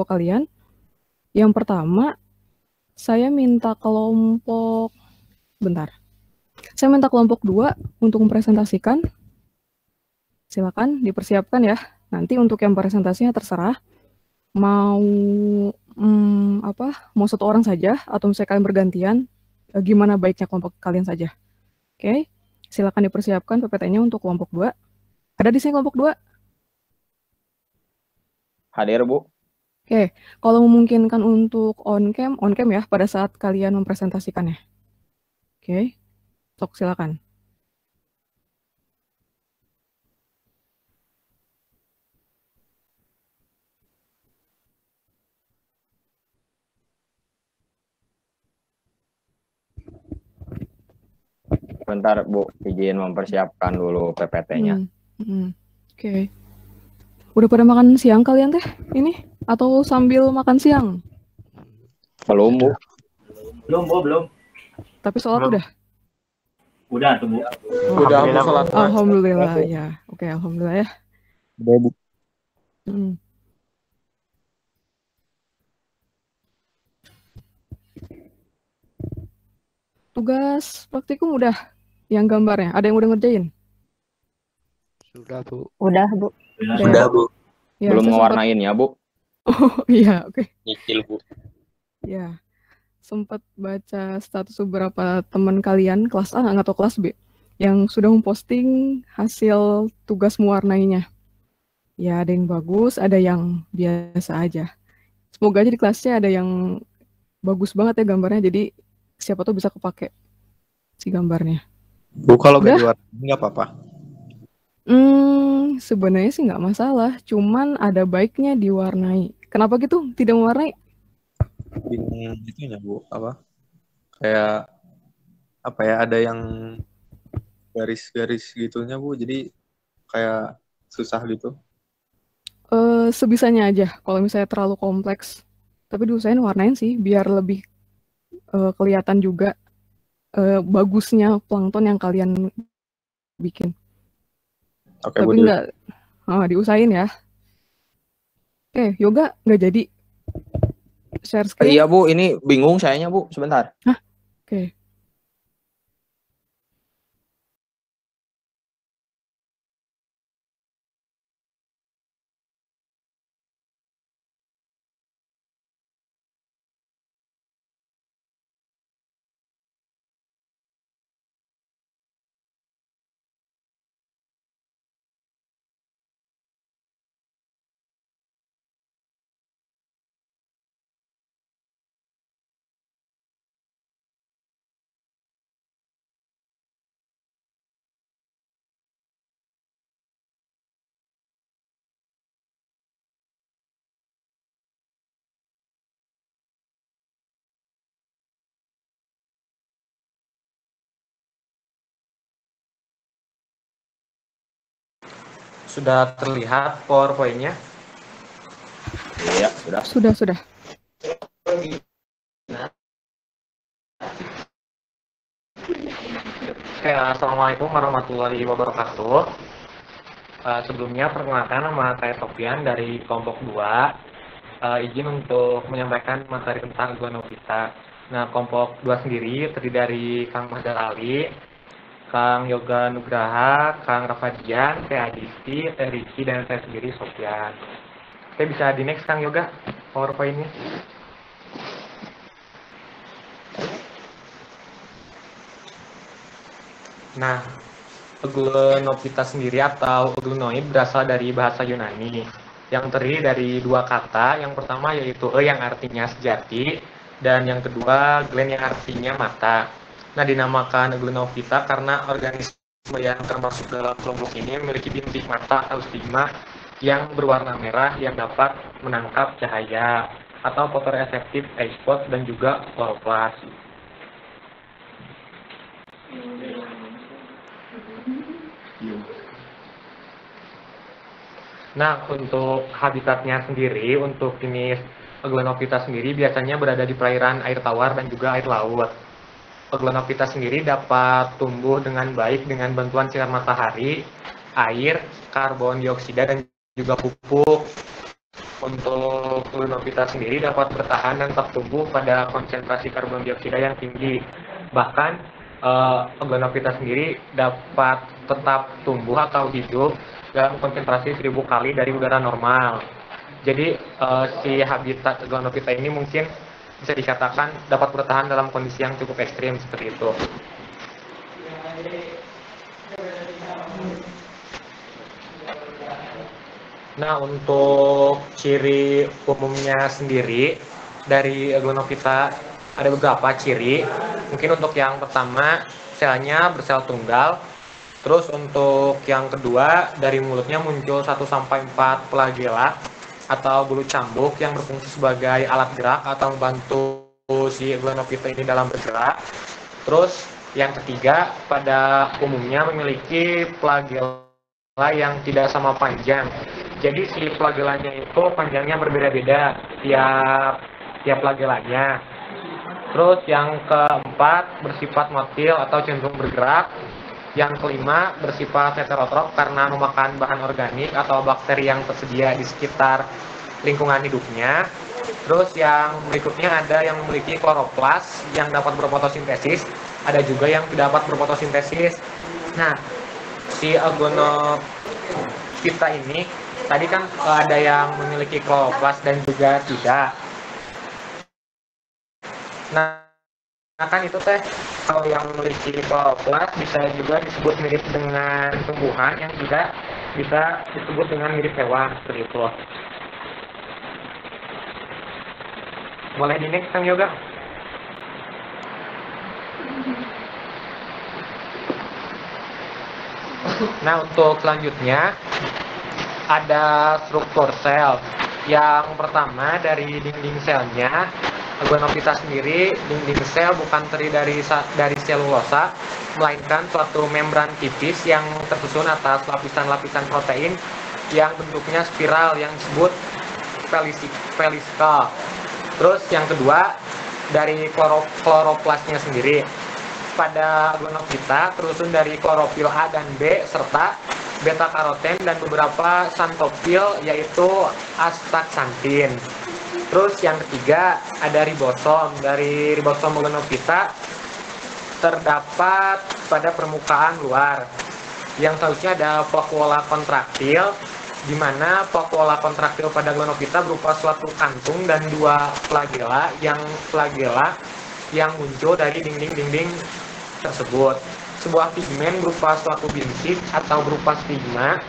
kalian. Yang pertama, saya minta kelompok, bentar. Saya minta kelompok 2 untuk mempresentasikan. Silakan dipersiapkan ya. Nanti untuk yang presentasinya terserah. Mau mau satu orang saja atau misalnya kalian bergantian, gimana baiknya kelompok kalian saja. Oke, silakan dipersiapkan PPT-nya untuk kelompok 2. Ada di sini kelompok 2? Hadir, Bu. Oke, kalau memungkinkan untuk on cam ya pada saat kalian mempresentasikannya. Oke, sok silakan. Bentar, Bu. Izin mempersiapkan dulu PPT-nya. Oke. Udah pada makan siang kalian teh? Ini? Atau sambil makan siang? Belum, Bu. Belum. Tapi sholat udah? Udah tuh, Bu. Udah, Bu, sholat. Alhamdulillah, ya. Oke, alhamdulillah ya. Udah, Bu. Tugas praktikum udah yang gambarnya? Ada yang udah ngerjain? Sudah, Bu. Udah, Bu. Udah, Bu. Ya, belum ngewarnain ya, Bu? Oh iya, oke. Nyicil, Bu. Ya, sempat baca status beberapa teman kalian kelas A atau kelas B yang sudah memposting hasil tugas mewarnainya. Ya, ada yang bagus, ada yang biasa aja. Semoga aja di kelasnya ada yang bagus banget ya gambarnya, jadi siapa tuh bisa kepake si gambarnya. Bu, kalau gak diwarnai nggak apa-apa? Sebenarnya sih nggak masalah, cuman ada baiknya diwarnai. Kenapa gitu? Tidak mewarnai? Bingung itunya, Bu. Apa? Kayak apa ya? Ada yang garis-garis gitunya, Bu. Jadi kayak susah gitu. Sebisanya aja. Kalau misalnya terlalu kompleks, tapi diusahain warnain sih, biar lebih kelihatan juga bagusnya plankton yang kalian bikin. Oke, tapi Bu. nggak diusahain ya. Oke, yoga nggak jadi share screen. Iya, Bu, ini bingung sayanya, Bu, sebentar. Hah? Oke. Sudah terlihat PowerPoint-nya? Iya, sudah. Sudah. Oke, assalamualaikum warahmatullahi wabarakatuh. Sebelumnya perkenalkan, nama saya Sofian dari kelompok 2. Izin untuk menyampaikan materi tentang Aglonophyta. Nah, kelompok 2 sendiri terdiri dari Kang Mahdal Ali, Kang Yoga Nugraha, Kang Rafadian, Teh Adisti, Teh Riki, dan saya sendiri Sofian. Oke, bisa di next Kang Yoga PowerPoint-nya. Nah, Aglonophyta sendiri atau aglonoid berasal dari bahasa Yunani yang terdiri dari dua kata. Yang pertama yaitu yang artinya sejati, dan yang kedua glen yang artinya mata. Nah, dinamakan Aglonophyta karena organisme yang termasuk dalam kelompok ini memiliki bintik mata atau stigma yang berwarna merah yang dapat menangkap cahaya atau photoreceptive eye spot dan juga kloroplas. Nah, untuk habitatnya sendiri, untuk jenis Aglonophyta sendiri biasanya berada di perairan air tawar dan juga air laut. Aglonophyta sendiri dapat tumbuh dengan baik dengan bantuan sinar matahari, air, karbon dioksida, dan juga pupuk untuk Gluonophyta sendiri dapat bertahan dan tetap tumbuh pada konsentrasi karbon dioksida yang tinggi. Bahkan Gluonophyta sendiri dapat tetap tumbuh atau hidup dalam konsentrasi 1000 kali dari udara normal. Jadi si habitat Gluonophyta ini mungkin bisa dikatakan dapat bertahan dalam kondisi yang cukup ekstrim seperti itu. Nah, untuk ciri umumnya sendiri dari Gluonophyta ada beberapa ciri. Mungkin untuk yang pertama, selnya bersel tunggal. Terus untuk yang kedua, dari mulutnya muncul 1-4 flagela atau bulu cambuk yang berfungsi sebagai alat gerak atau membantu si Gluonophyta ini dalam bergerak. Terus yang ketiga, pada umumnya memiliki flagela yang tidak sama panjang. Jadi si flagelanya itu panjangnya berbeda-beda tiap flagelanya. Terus yang keempat bersifat motil atau cenderung bergerak. Yang kelima bersifat heterotrof karena memakan bahan organik atau bakteri yang tersedia di sekitar lingkungan hidupnya. Terus yang berikutnya ada yang memiliki kloroplas yang dapat berfotosintesis, ada juga yang tidak dapat berfotosintesis. Nah, si Gluonophyta ini tadi kan ada yang memiliki kloroplas dan juga tidak. Nah, kan itu teh kalau yang memiliki kloroplas bisa juga disebut mirip dengan tumbuhan yang juga bisa disebut dengan mirip hewan seperti itu. Boleh di next Kang Yoga. Nah, untuk selanjutnya ada struktur sel. Yang pertama dari dinding selnya, Gluonophyta sendiri, dinding sel bukan terdiri dari selulosa, melainkan suatu membran tipis yang tersusun atas lapisan-lapisan protein yang bentuknya spiral yang disebut vesikel. Terus yang kedua dari kloroplasnya sendiri. Pada Gluonophyta tersusun dari klorofil A dan B serta beta karoten dan beberapa xanthofil yaitu astaxanthin. Terus yang ketiga ada ribosom. Dari ribosom Gluonophyta terdapat pada permukaan luar. Yang selanjutnya ada vakuola kontraktil, di mana vakuola kontraktil pada Gluonophyta berupa suatu kantung dan dua flagela yang muncul dari dinding-dinding tersebut. Sebuah pigmen berupa suatu bintik atau berupa stigma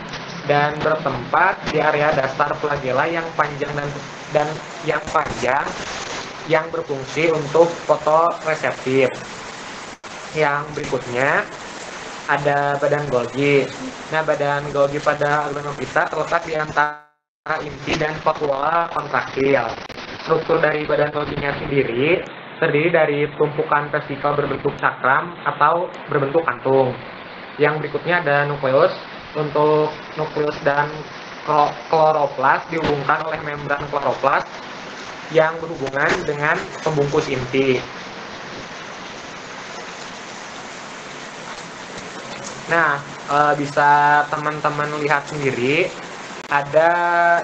dan bertempat di area dasar flagela yang panjang dan yang panjang yang berfungsi untuk fotoreseptif. Yang berikutnya ada badan Golgi. Nah, badan Golgi pada Gluonophyta terletak di antara inti dan vakuola kontraktil. Struktur dari badan Golginya sendiri terdiri dari tumpukan vesikel berbentuk cakram atau berbentuk kantung. Yang berikutnya ada nukleus. Untuk nukleus dan kloroplas dihubungkan oleh membran kloroplas yang berhubungan dengan pembungkus inti. Nah, bisa teman-teman lihat sendiri, ada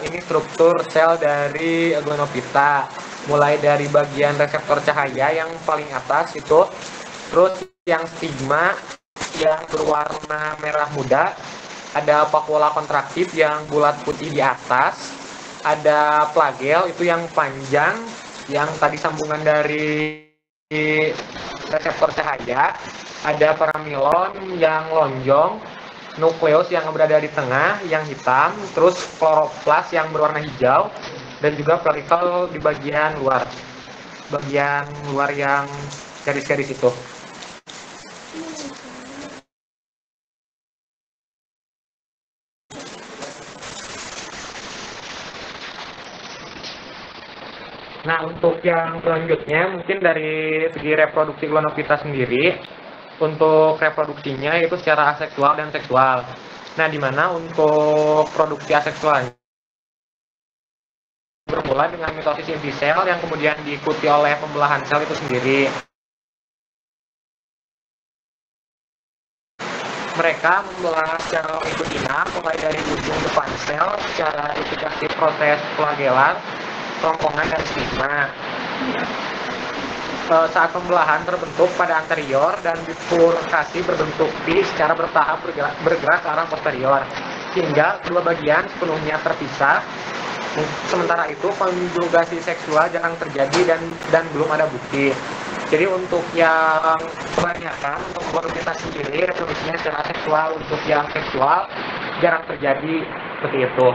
ini struktur sel dari Gluonophyta, mulai dari bagian reseptor cahaya yang paling atas itu, terus yang stigma yang berwarna merah muda, ada vakuola kontraktif yang bulat putih di atas, ada flagel itu yang panjang, yang tadi sambungan dari reseptor cahaya, ada paramilon yang lonjong, nukleus yang berada di tengah yang hitam, terus kloroplas yang berwarna hijau, dan juga vesikel di bagian luar yang garis-garis itu. Nah, untuk yang selanjutnya mungkin dari segi reproduksi Gluonophyta sendiri, untuk reproduksinya itu secara aseksual dan seksual. Nah, di mana untuk produksi aseksualnya bermula dengan mitosis inti sel yang kemudian diikuti oleh pembelahan sel itu sendiri. Mereka membelah secara longitudinal mulai dari ujung depan sel secara indikatif proses flagelar, kerongkongan, dan stigma. Saat pembelahan terbentuk pada anterior dan bifurkasi berbentuk V secara bertahap bergerak ke arah posterior hingga kedua bagian sepenuhnya terpisah. Sementara itu konjugasi seksual jarang terjadi dan belum ada bukti. Jadi untuk yang kebanyakan untuk wanita sendiri reproduksinya secara seksual, untuk yang seksual jarang terjadi seperti itu.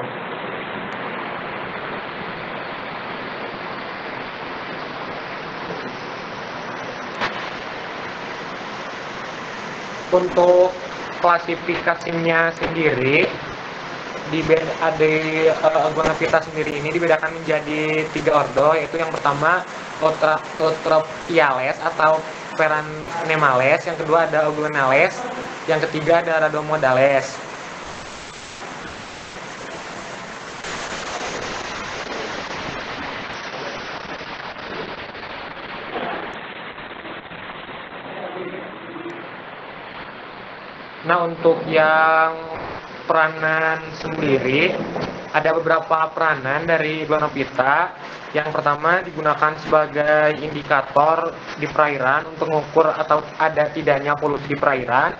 Untuk klasifikasinya sendiri di Guanapita sendiri ini dibedakan menjadi 3 ordo, yaitu yang pertama Eutropiales atau Perennemales, yang kedua ada Euglonales, yang ketiga ada Rhadomodales. Nah, untuk yang peranan sendiri, ada beberapa peranan dari Iguanopita. Yang pertama digunakan sebagai indikator di perairan untuk mengukur atau ada tidaknya polusi di perairan.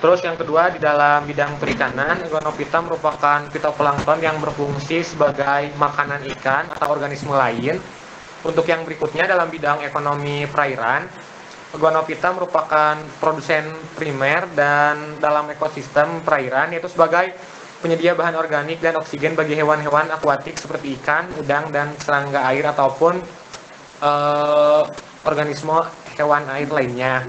Terus yang kedua, di dalam bidang perikanan, Iguanopita merupakan fitoplankton yang berfungsi sebagai makanan ikan atau organisme lain. Untuk yang berikutnya, dalam bidang ekonomi perairan, Iguanopita merupakan produsen primer dan dalam ekosistem perairan, yaitu sebagai penyedia bahan organik dan oksigen bagi hewan-hewan akuatik seperti ikan, udang, dan serangga air ataupun organisme hewan air lainnya.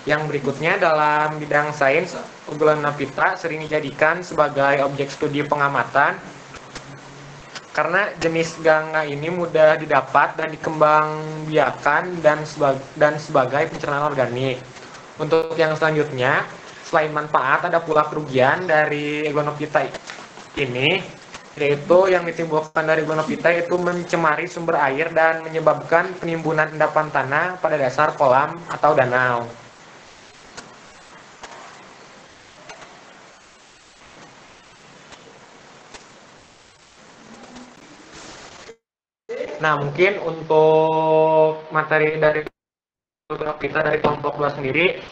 Yang berikutnya, dalam bidang sains, Iguanopita sering dijadikan sebagai objek studi pengamatan karena jenis gangga ini mudah didapat dan dikembangbiakan dan sebagai pencernaan organik. Untuk yang selanjutnya, selain manfaat, ada pula kerugian dari Iguanopita ini, yaitu yang ditimbulkan dari Iguanopita itu mencemari sumber air dan menyebabkan penimbunan endapan tanah pada dasar kolam atau danau. Nah, mungkin untuk materi dari kita dari kelompok 2 sendiri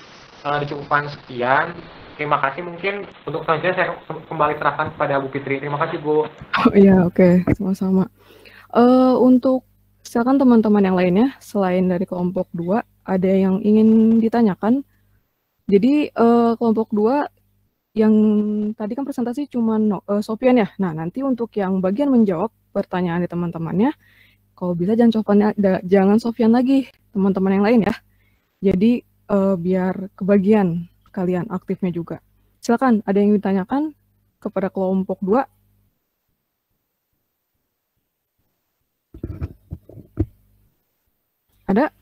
dicukupkan sekian. Terima kasih. Mungkin untuk selanjutnya saya kembali serahkan kepada Bu Fitri. Terima kasih, Bu. Oh iya, oke. Sama-sama. Untuk silakan teman-teman yang lainnya, selain dari kelompok 2, ada yang ingin ditanyakan. Jadi kelompok 2 yang tadi kan presentasi cuma Sofian ya. Nah, nanti untuk yang bagian menjawab pertanyaan di teman-temannya, kalau bisa jangan Sofian lagi, teman-teman yang lain ya. Jadi biar kebagian kalian aktifnya juga. Silakan, ada yang ditanyakan kepada kelompok 2? Ada?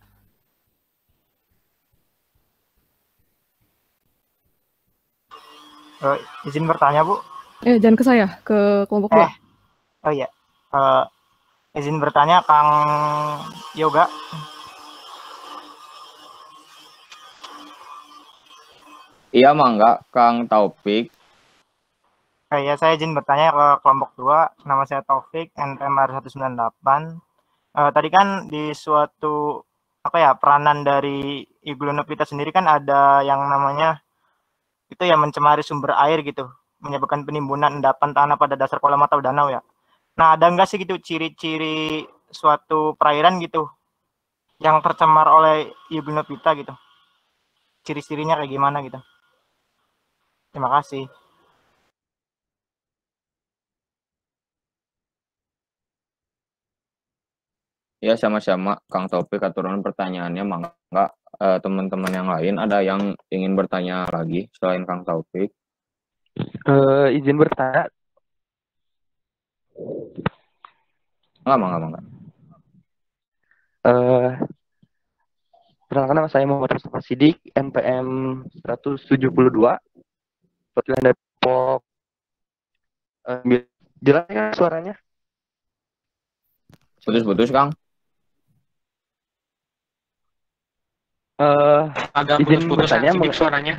Izin bertanya, Bu. Jangan ke saya, ke kelompok 2. Oh iya. Izin bertanya, Kang Yoga. Iya, Mangga, Kang Taufik. Ya, saya izin bertanya ke kelompok 2. Nama saya Taufik, NPMR 198. Tadi kan di suatu peranan dari Iguanopita sendiri kan ada yang namanya itu ya mencemari sumber air gitu, menyebabkan penimbunan endapan tanah pada dasar kolam atau danau ya. Nah, ada nggak sih gitu ciri-ciri suatu perairan gitu yang tercemar oleh Iguanopita gitu? Ciri-cirinya kayak gimana gitu? Terima kasih. Ya, sama-sama Kang Taufik. Aturan pertanyaannya, Mangga, teman-teman yang lain ada yang ingin bertanya lagi selain Kang Taufik? Izin bertanya. Mangga. Perkenalkan, nama saya Muhammad Mustafa Sidik, NPM 172, perwakilan Depok. Jelas kan suaranya? Putus-putus, Kang. Agak izin putus-putus bertanya Sidik suaranya.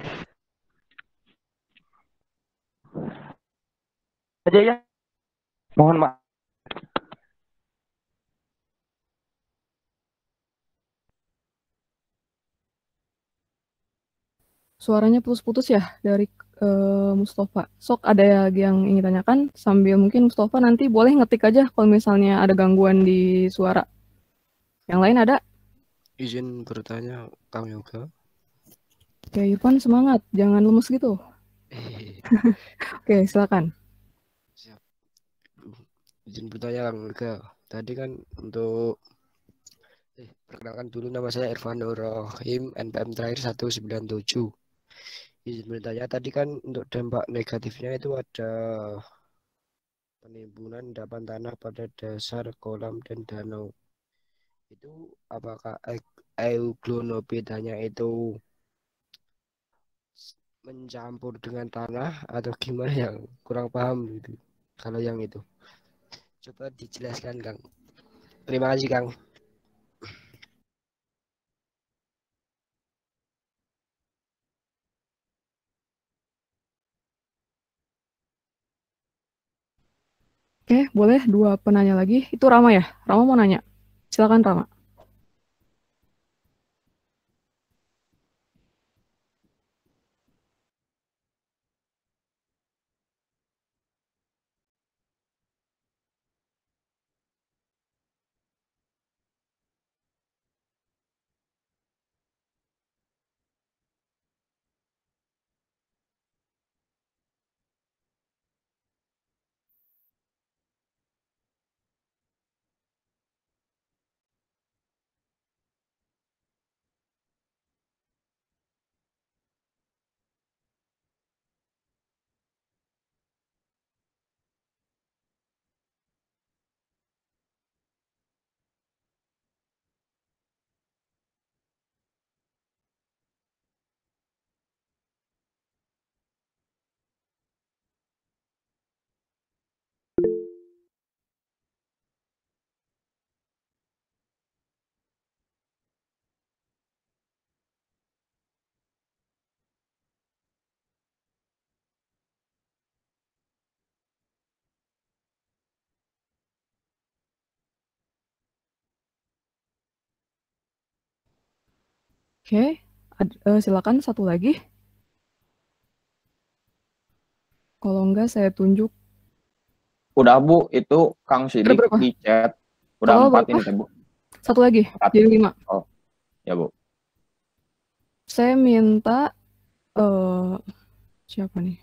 Aja ya. Mohon maaf. Suaranya putus-putus ya dari Mustafa. Sok ada yang ingin tanyakan sambil mungkin Mustafa nanti boleh ngetik aja kalau misalnya ada gangguan di suara. Yang lain ada? Izin bertanya, Kang Yoga. Oke, Irfan semangat, jangan lemes gitu. Oke, silakan. Siap. Izin bertanya, Kang Yoga. Tadi kan untuk perkenalkan dulu, nama saya Irfan Nurrohim, NPM terakhir 197. Izin bertanya, tadi kan untuk dampak negatifnya itu ada penimbunan endapan tanah pada dasar kolam dan danau. Itu apakah euglonopithanya itu mencampur dengan tanah atau gimana, yang kurang paham gitu. Kalau yang itu coba dijelaskan, Kang. Terima kasih, Kang. Oke, boleh dua penanya lagi. Itu Rama ya? Rama mau nanya. Silakan Rama. Oke, silakan satu lagi. Kalau enggak saya tunjuk. Udah Bu, itu Kang Ada Sidik berapa? di chat. Udah Total 4 berapa? ini teh Bu. Satu lagi, 4. jadi 5. Oh, ya Bu. Saya minta siapa nih?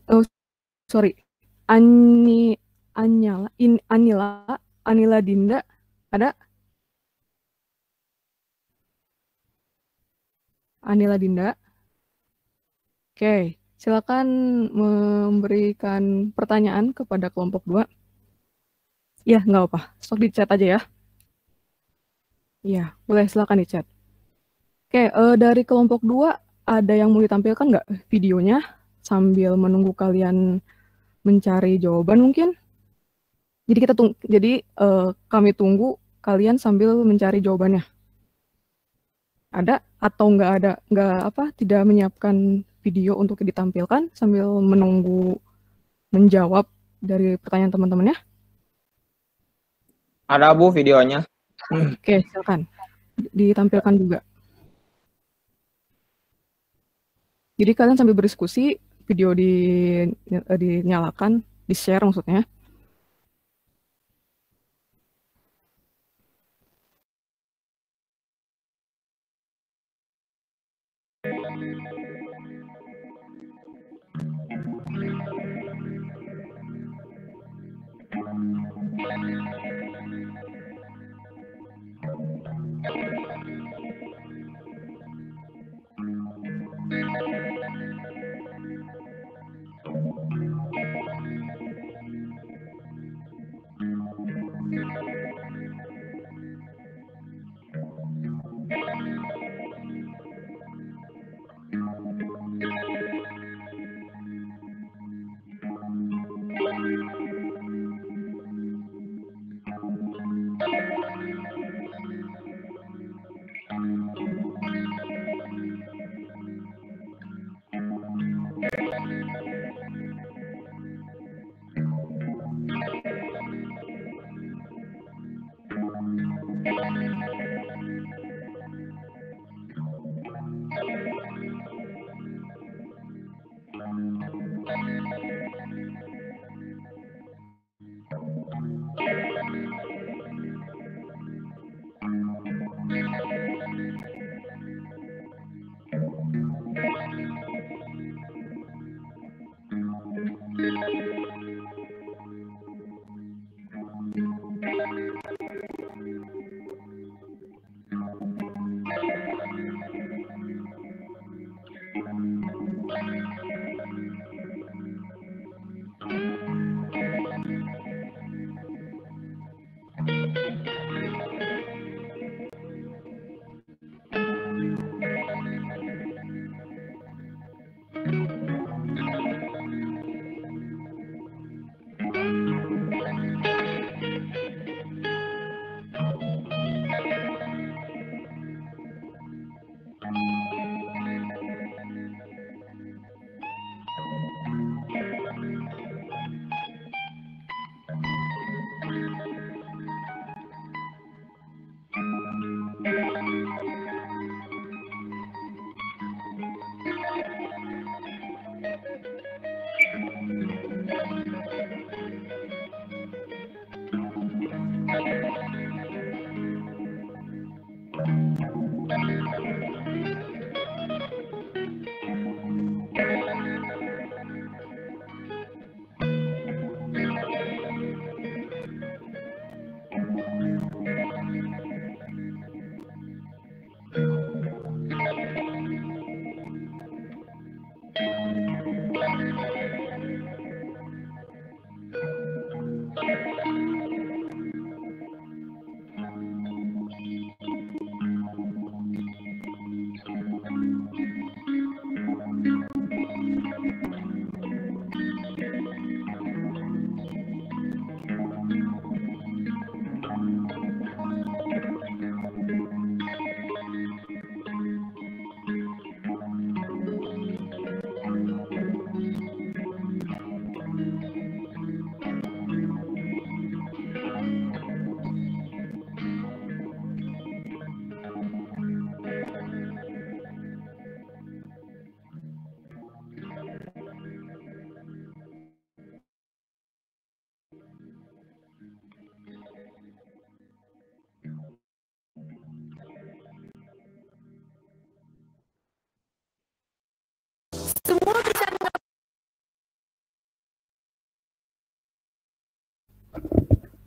Oh, sorry. Anila Dinda, ada? Anila Dinda. Oke, silakan memberikan pertanyaan kepada kelompok 2. Ya, nggak apa. Stok di chat aja ya. Iya, boleh silakan di chat. Oke, dari kelompok 2 ada yang mau ditampilkan nggak videonya sambil menunggu kalian mencari jawaban mungkin? Jadi kami tunggu kalian sambil mencari jawabannya. Ada atau nggak ada? Nggak apa? Tidak menyiapkan video untuk ditampilkan sambil menunggu menjawab dari pertanyaan teman-temannya? Ada Bu videonya. Oke, silakan ditampilkan juga. Jadi kalian sambil berdiskusi, video dinyalakan, di-share maksudnya.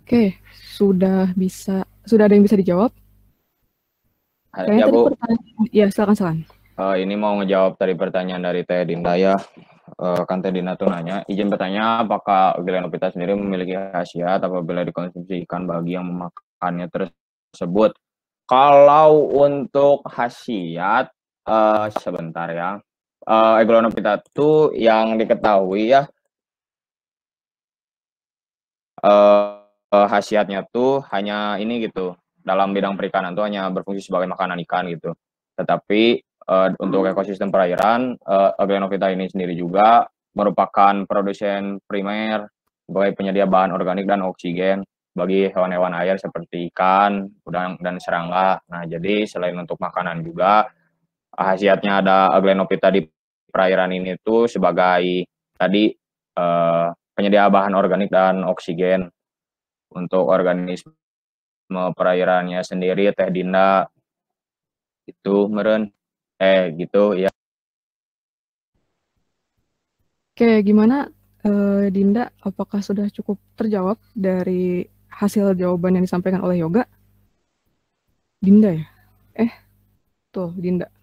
Oke, sudah ada yang bisa dijawab? Kayaknya Ya tadi Bu, pertanyaan, ya silakan. ini mau ngejawab dari pertanyaan dari Teh Dinda ya. Kan Teh Dinda tuh nanya, izin bertanya apakah Glenopita sendiri memiliki khasiat apabila dikonsumsi ikan bagi yang memakannya tersebut. Kalau untuk khasiat, sebentar ya. Glenopita tuh yang diketahui ya, khasiatnya tuh hanya ini gitu, dalam bidang perikanan tuh hanya berfungsi sebagai makanan ikan gitu. Tetapi untuk ekosistem perairan, Glenopita ini sendiri juga merupakan produsen primer sebagai penyedia bahan organik dan oksigen bagi hewan-hewan air seperti ikan, udang, dan serangga. Nah, jadi selain untuk makanan juga, khasiatnya ada Glenopita di perairan ini tuh sebagai tadi penyedia bahan organik dan oksigen untuk organisme perairannya sendiri. Teh Dinda itu meren gitu ya. Oke, gimana Dinda? Apakah sudah cukup terjawab dari hasil jawaban yang disampaikan oleh Yoga? Dinda ya? Tuh Dinda.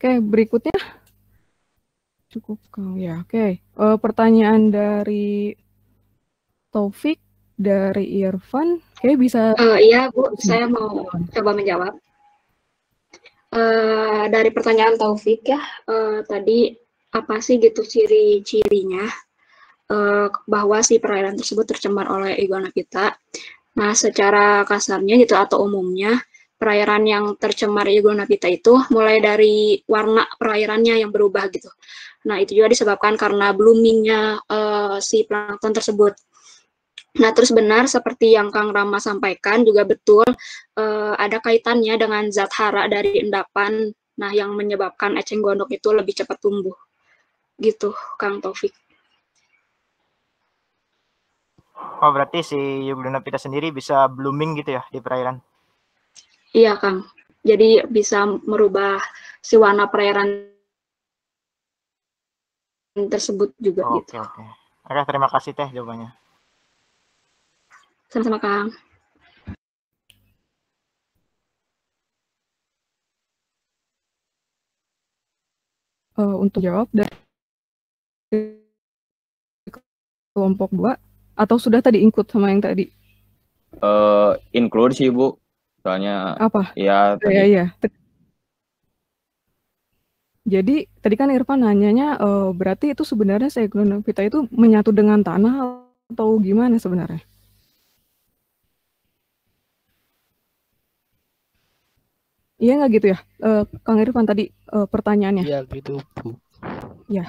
Oke, berikutnya cukup kau ya. Oke, pertanyaan dari Taufik, dari Irfan, bisa. Iya Bu, saya mau coba menjawab. Dari pertanyaan Taufik ya, tadi apa sih gitu ciri-cirinya bahwa si perairan tersebut tercemar oleh Iguanopita. Nah, secara kasarnya gitu atau umumnya, perairan yang tercemar Iguanopita itu mulai dari warna perairannya yang berubah gitu. Nah, itu juga disebabkan karena bloomingnya si plankton tersebut. Nah, terus benar seperti yang Kang Rama sampaikan juga betul, ada kaitannya dengan zat hara dari endapan, nah yang menyebabkan eceng gondok itu lebih cepat tumbuh. Gitu, Kang Taufik. Oh, berarti si Euglenopita sendiri bisa blooming gitu ya di perairan? Iya, Kang. Jadi bisa merubah si warna perairan tersebut juga gitu. Oke. Oke, terima kasih Teh jawabannya. Sama-sama Kang. Untuk jawab dari kelompok 2 atau sudah tadi include sama yang tadi? Include sih Bu, soalnya Apa? ya tadi. Iya. Jadi tadi kan Irfan nanyanya berarti itu sebenarnya Seglonovita itu menyatu dengan tanah atau gimana sebenarnya? Iya nggak gitu ya, Kang Irfan tadi pertanyaannya? Iya gitu Bu. Ya.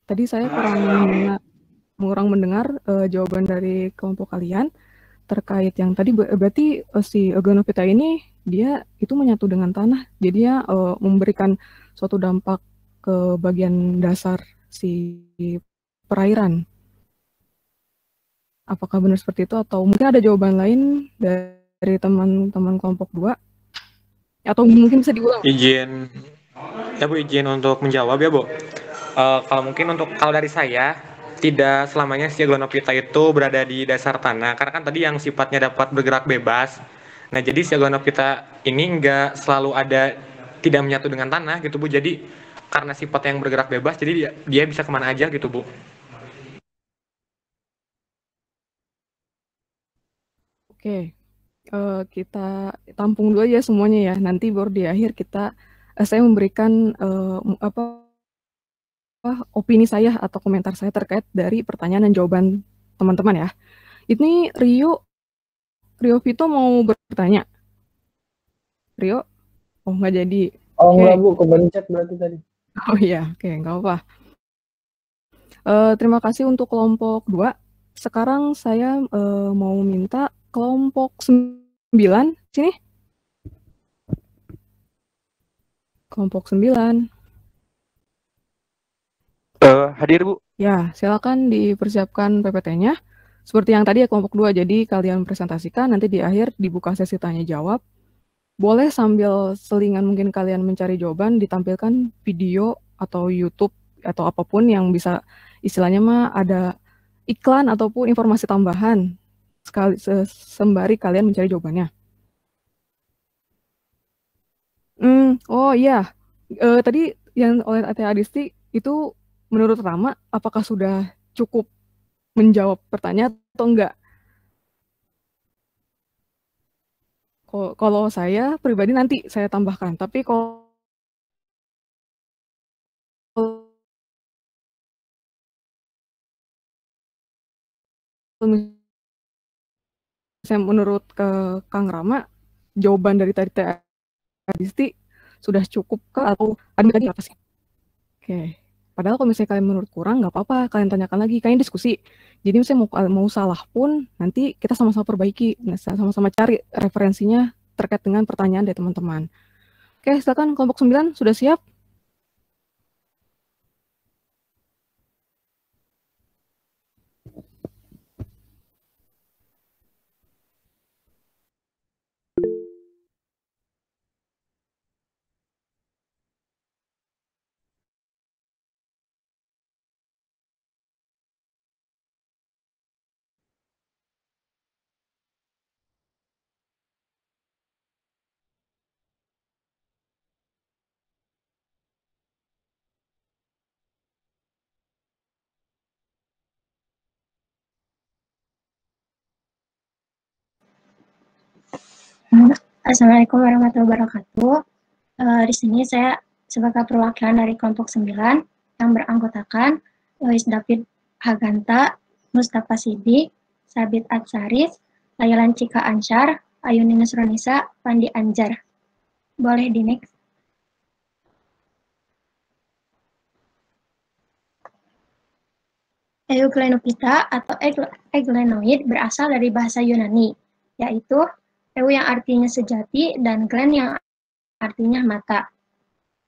Tadi saya kurang mendengar jawaban dari kelompok kalian terkait yang tadi berarti si Eugenophyta ini dia itu menyatu dengan tanah, jadi dia memberikan suatu dampak ke bagian dasar si perairan. Apakah benar seperti itu atau mungkin ada jawaban lain dari teman-teman kelompok 2? Atau mungkin bisa diulang? Izin untuk menjawab ya Bu. Kalau dari saya, tidak selamanya si Eugenophyta itu berada di dasar tanah, karena kan tadi yang sifatnya dapat bergerak bebas. Nah, jadi si Eugenophyta ini nggak selalu tidak menyatu dengan tanah gitu Bu. Jadi karena sifat yang bergerak bebas, jadi dia bisa kemana aja gitu Bu. Oke, kita tampung dulu aja semuanya ya. Nanti baru di akhir saya memberikan opini saya atau komentar saya terkait dari pertanyaan dan jawaban teman-teman ya. Ini Rio Vito mau bertanya. Rio? Oh nggak jadi. Oh enggak Bu, kebencet berarti tadi. Oh iya, oke, nggak apa. Terima kasih untuk kelompok 2. Sekarang saya mau minta kelompok 9, sini. Kelompok 9. Hadir Bu. Ya, silakan dipersiapkan PPT-nya. Seperti yang tadi ya kelompok 2, jadi kalian presentasikan, nanti di akhir dibuka sesi tanya jawab. Boleh sambil selingan mungkin kalian mencari jawaban, ditampilkan video atau YouTube atau apapun yang bisa istilahnya mah ada iklan ataupun informasi tambahan sembari kalian mencari jawabannya. Oh iya, tadi yang oleh Ate Adisti itu menurut Rama apakah sudah cukup menjawab pertanyaan atau enggak? Kalau saya pribadi nanti saya tambahkan, tapi kalau saya menurut ke Kang Rama, jawaban dari tadi Adisti sudah cukup ke atau tadi apa sih? Oke. Padahal kalau misalnya kalian menurut kurang, nggak apa-apa, kalian tanyakan lagi, kalian diskusi. Jadi misalnya mau salah pun, nanti kita sama-sama perbaiki, sama-sama cari referensinya terkait dengan pertanyaan dari teman-teman. Oke, silakan kelompok 9 sudah siap? Assalamualaikum warahmatullahi wabarakatuh. Di sini saya sebagai perwakilan dari kelompok 9 yang beranggotakan Lois David Haganta, Mustafa Sidik, Sabit Atsaris, Layalan Cika Ansyar, Ayuni Nusronisa, Pandi Anjar. Boleh di next. Euglenophita atau eglenoid berasal dari bahasa Yunani, yaitu eu yang artinya sejati dan glen yang artinya mata.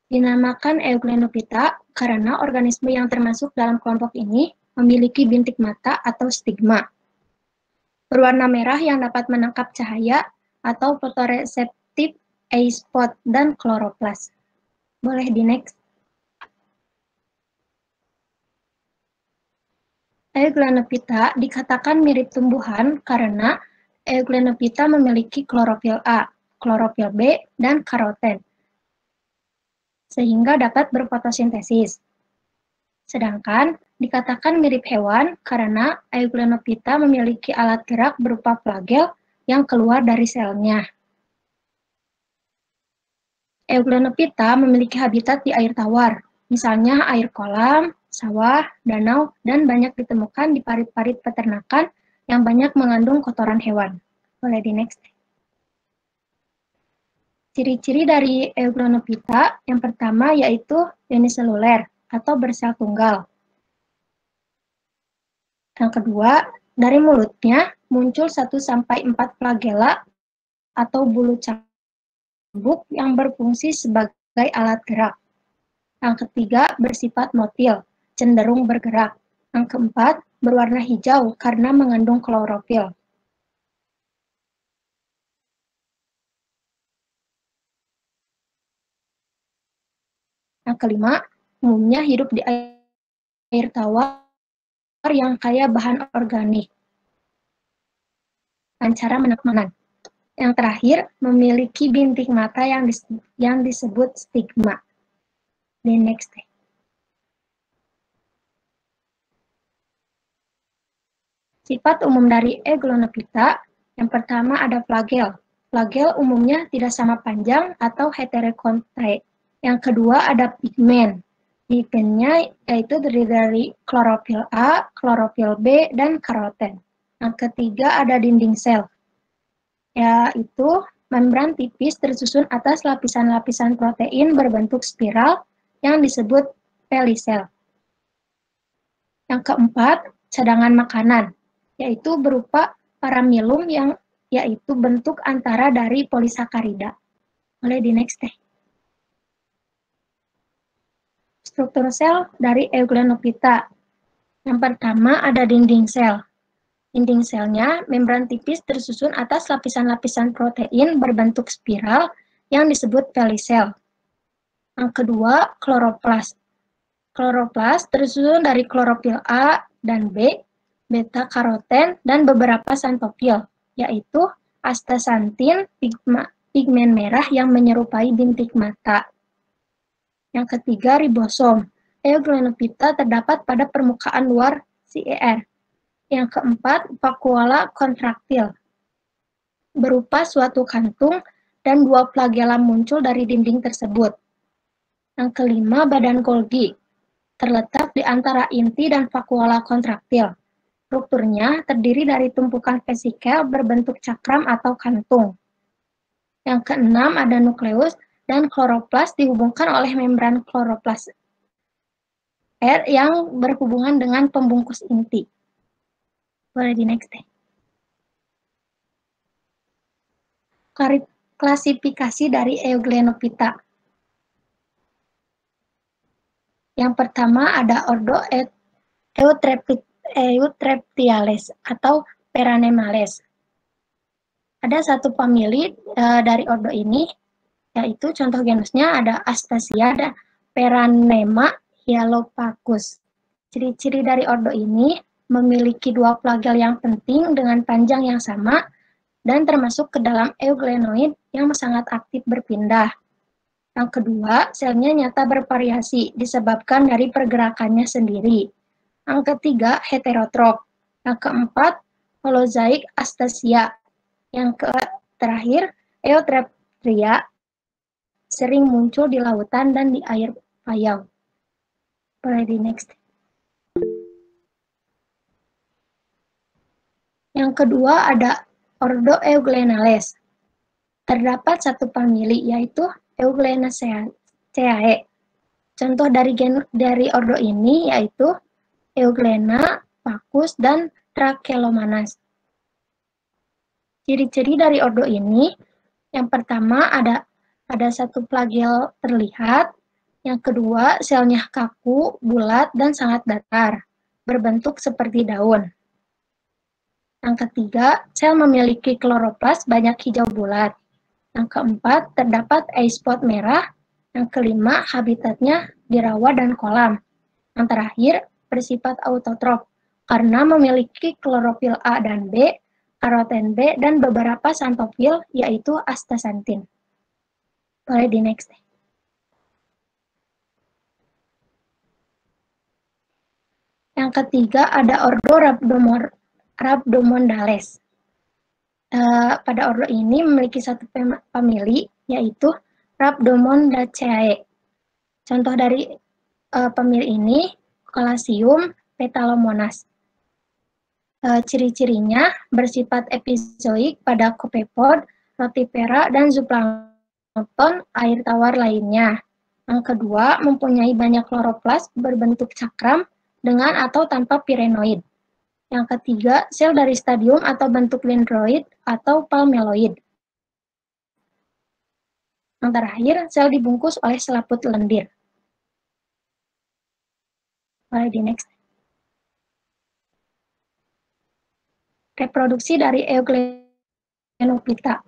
Dinamakan Euglenophita karena organisme yang termasuk dalam kelompok ini memiliki bintik mata atau stigma. Berwarna merah yang dapat menangkap cahaya atau fotoreseptif eye spot dan kloroplas. Boleh di next. Euglenophyta dikatakan mirip tumbuhan karena Euglenophyta memiliki klorofil A, klorofil B, dan karoten, sehingga dapat berfotosintesis. Sedangkan dikatakan mirip hewan karena Euglenophyta memiliki alat gerak berupa flagel yang keluar dari selnya. Euglenophyta memiliki habitat di air tawar, misalnya air kolam, sawah, danau, dan banyak ditemukan di parit-parit peternakan yang banyak mengandung kotoran hewan. Boleh di next. Ciri-ciri dari Euglenophyta yang pertama yaitu uniseluler atau bersel tunggal. Yang kedua, dari mulutnya muncul 1-4 flagela atau bulu cambuk yang berfungsi sebagai alat gerak. Yang ketiga, bersifat motil, cenderung bergerak. Yang keempat, berwarna hijau karena mengandung klorofil. Yang kelima, umumnya hidup di air tawar yang kaya bahan organik. Dan cara menak-manan. Yang terakhir, memiliki bintik mata yang disebut stigma. The next. Sifat umum dari Euglenophyta, yang pertama ada flagel. Flagel umumnya tidak sama panjang atau heterokontrae. Yang kedua ada pigmen. Pigmennya yaitu terdiri dari klorofil A, klorofil B, dan karoten. Yang ketiga ada dinding sel, yaitu membran tipis tersusun atas lapisan-lapisan protein berbentuk spiral yang disebut pelisel. Yang keempat, cadangan makanan, yaitu berupa paramilum yang yaitu bentuk antara dari polisakarida. Boleh di next deh. Struktur sel dari Euglenophyta. Yang pertama ada dinding sel. Dinding selnya membran tipis tersusun atas lapisan-lapisan protein berbentuk spiral yang disebut pelisel. Yang kedua, kloroplas. Kloroplas tersusun dari klorofil A dan B, beta karoten, dan beberapa santofil, yaitu astaxanthin, pigmen merah yang menyerupai bintik mata. Yang ketiga, ribosom. Euglenophyta terdapat pada permukaan luar CER. Yang keempat, vakuola kontraktil. Berupa suatu kantung dan 2 flagela muncul dari dinding tersebut. Yang kelima, badan Golgi. Terletak di antara inti dan vakuola kontraktil. Strukturnya terdiri dari tumpukan vesikel berbentuk cakram atau kantung. Yang keenam, ada nukleus dan kloroplas dihubungkan oleh membran kloroplas R yang berhubungan dengan pembungkus inti. Boleh di next deh. Klasifikasi dari Euglenophyta. Yang pertama ada ordo Eutreptiales atau Peranemales. Ada satu famili dari ordo ini, yaitu contoh genusnya ada Astasia dan Peranema hyalopacus. Ciri-ciri dari ordo ini memiliki 2 flagel yang penting dengan panjang yang sama dan termasuk ke dalam euglenoid yang sangat aktif berpindah. Yang kedua, selnya nyata bervariasi disebabkan dari pergerakannya sendiri. Yang ketiga, heterotrop. Yang keempat, holozoik Astasia. Yang terakhir, Eutreptia sering muncul di lautan dan di air payau. Boleh di next. Yang kedua ada ordo Euglenales. Terdapat satu famili yaitu Euglenaceae. Contoh dari ordo ini yaitu Euglena, Pacus, dan Trachelomanas. Ciri-ciri dari ordo ini, yang pertama ada satu flagel terlihat, yang kedua selnya kaku, bulat, dan sangat datar, berbentuk seperti daun. Yang ketiga, sel memiliki kloroplas banyak hijau bulat. Yang keempat, terdapat eye spot merah Yang kelima, habitatnya di rawa dan kolam. Yang terakhir, bersifat autotrof karena memiliki klorofil A dan B, karoten B, dan beberapa xanthofil, yaitu astaxanthin. Boleh di next. Yang ketiga ada ordo Rhabdomondales. Pada ordo ini memiliki satu famili, yaitu Rhabdomondaceae. Contoh dari famili ini, Colacium, Petalomonas. Ciri-cirinya bersifat epizoik pada copepod, rotifera, dan zooplankton air tawar lainnya. Yang kedua, mempunyai banyak kloroplas berbentuk cakram dengan atau tanpa pirenoid. Yang ketiga, sel dari stadium atau bentuk dendroid atau palmeloid. Yang terakhir, sel dibungkus oleh selaput lendir. Boleh di next. Reproduksi dari Euglenophyta.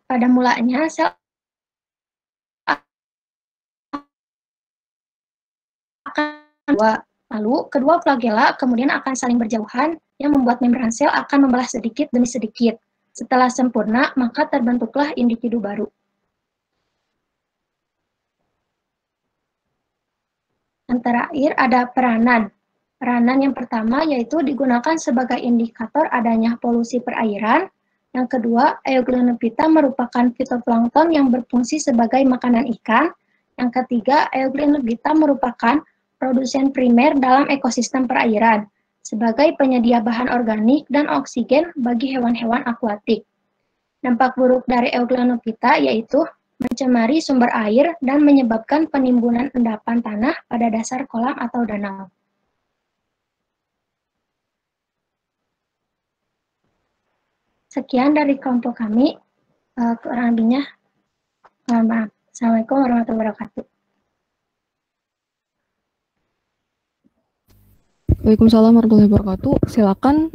Pada mulanya, sel akan lalu kedua flagela kemudian akan saling berjauhan yang membuat membran sel akan membelah sedikit demi sedikit. Setelah sempurna, maka terbentuklah individu baru. Yang terakhir ada peranan. Peranan yang pertama yaitu digunakan sebagai indikator adanya polusi perairan. Yang kedua, Euglenophyta merupakan fitoplankton yang berfungsi sebagai makanan ikan. Yang ketiga, Euglenophyta merupakan produsen primer dalam ekosistem perairan, sebagai penyedia bahan organik dan oksigen bagi hewan-hewan akuatik. Dampak buruk dari Euglenophyta yaitu mencemari sumber air dan menyebabkan penimbunan endapan tanah pada dasar kolam atau danau. Sekian dari kelompok kami, kurang lebihnya, maaf. Assalamualaikum warahmatullahi wabarakatuh. Waalaikumsalam warahmatullahi wabarakatuh. Silakan,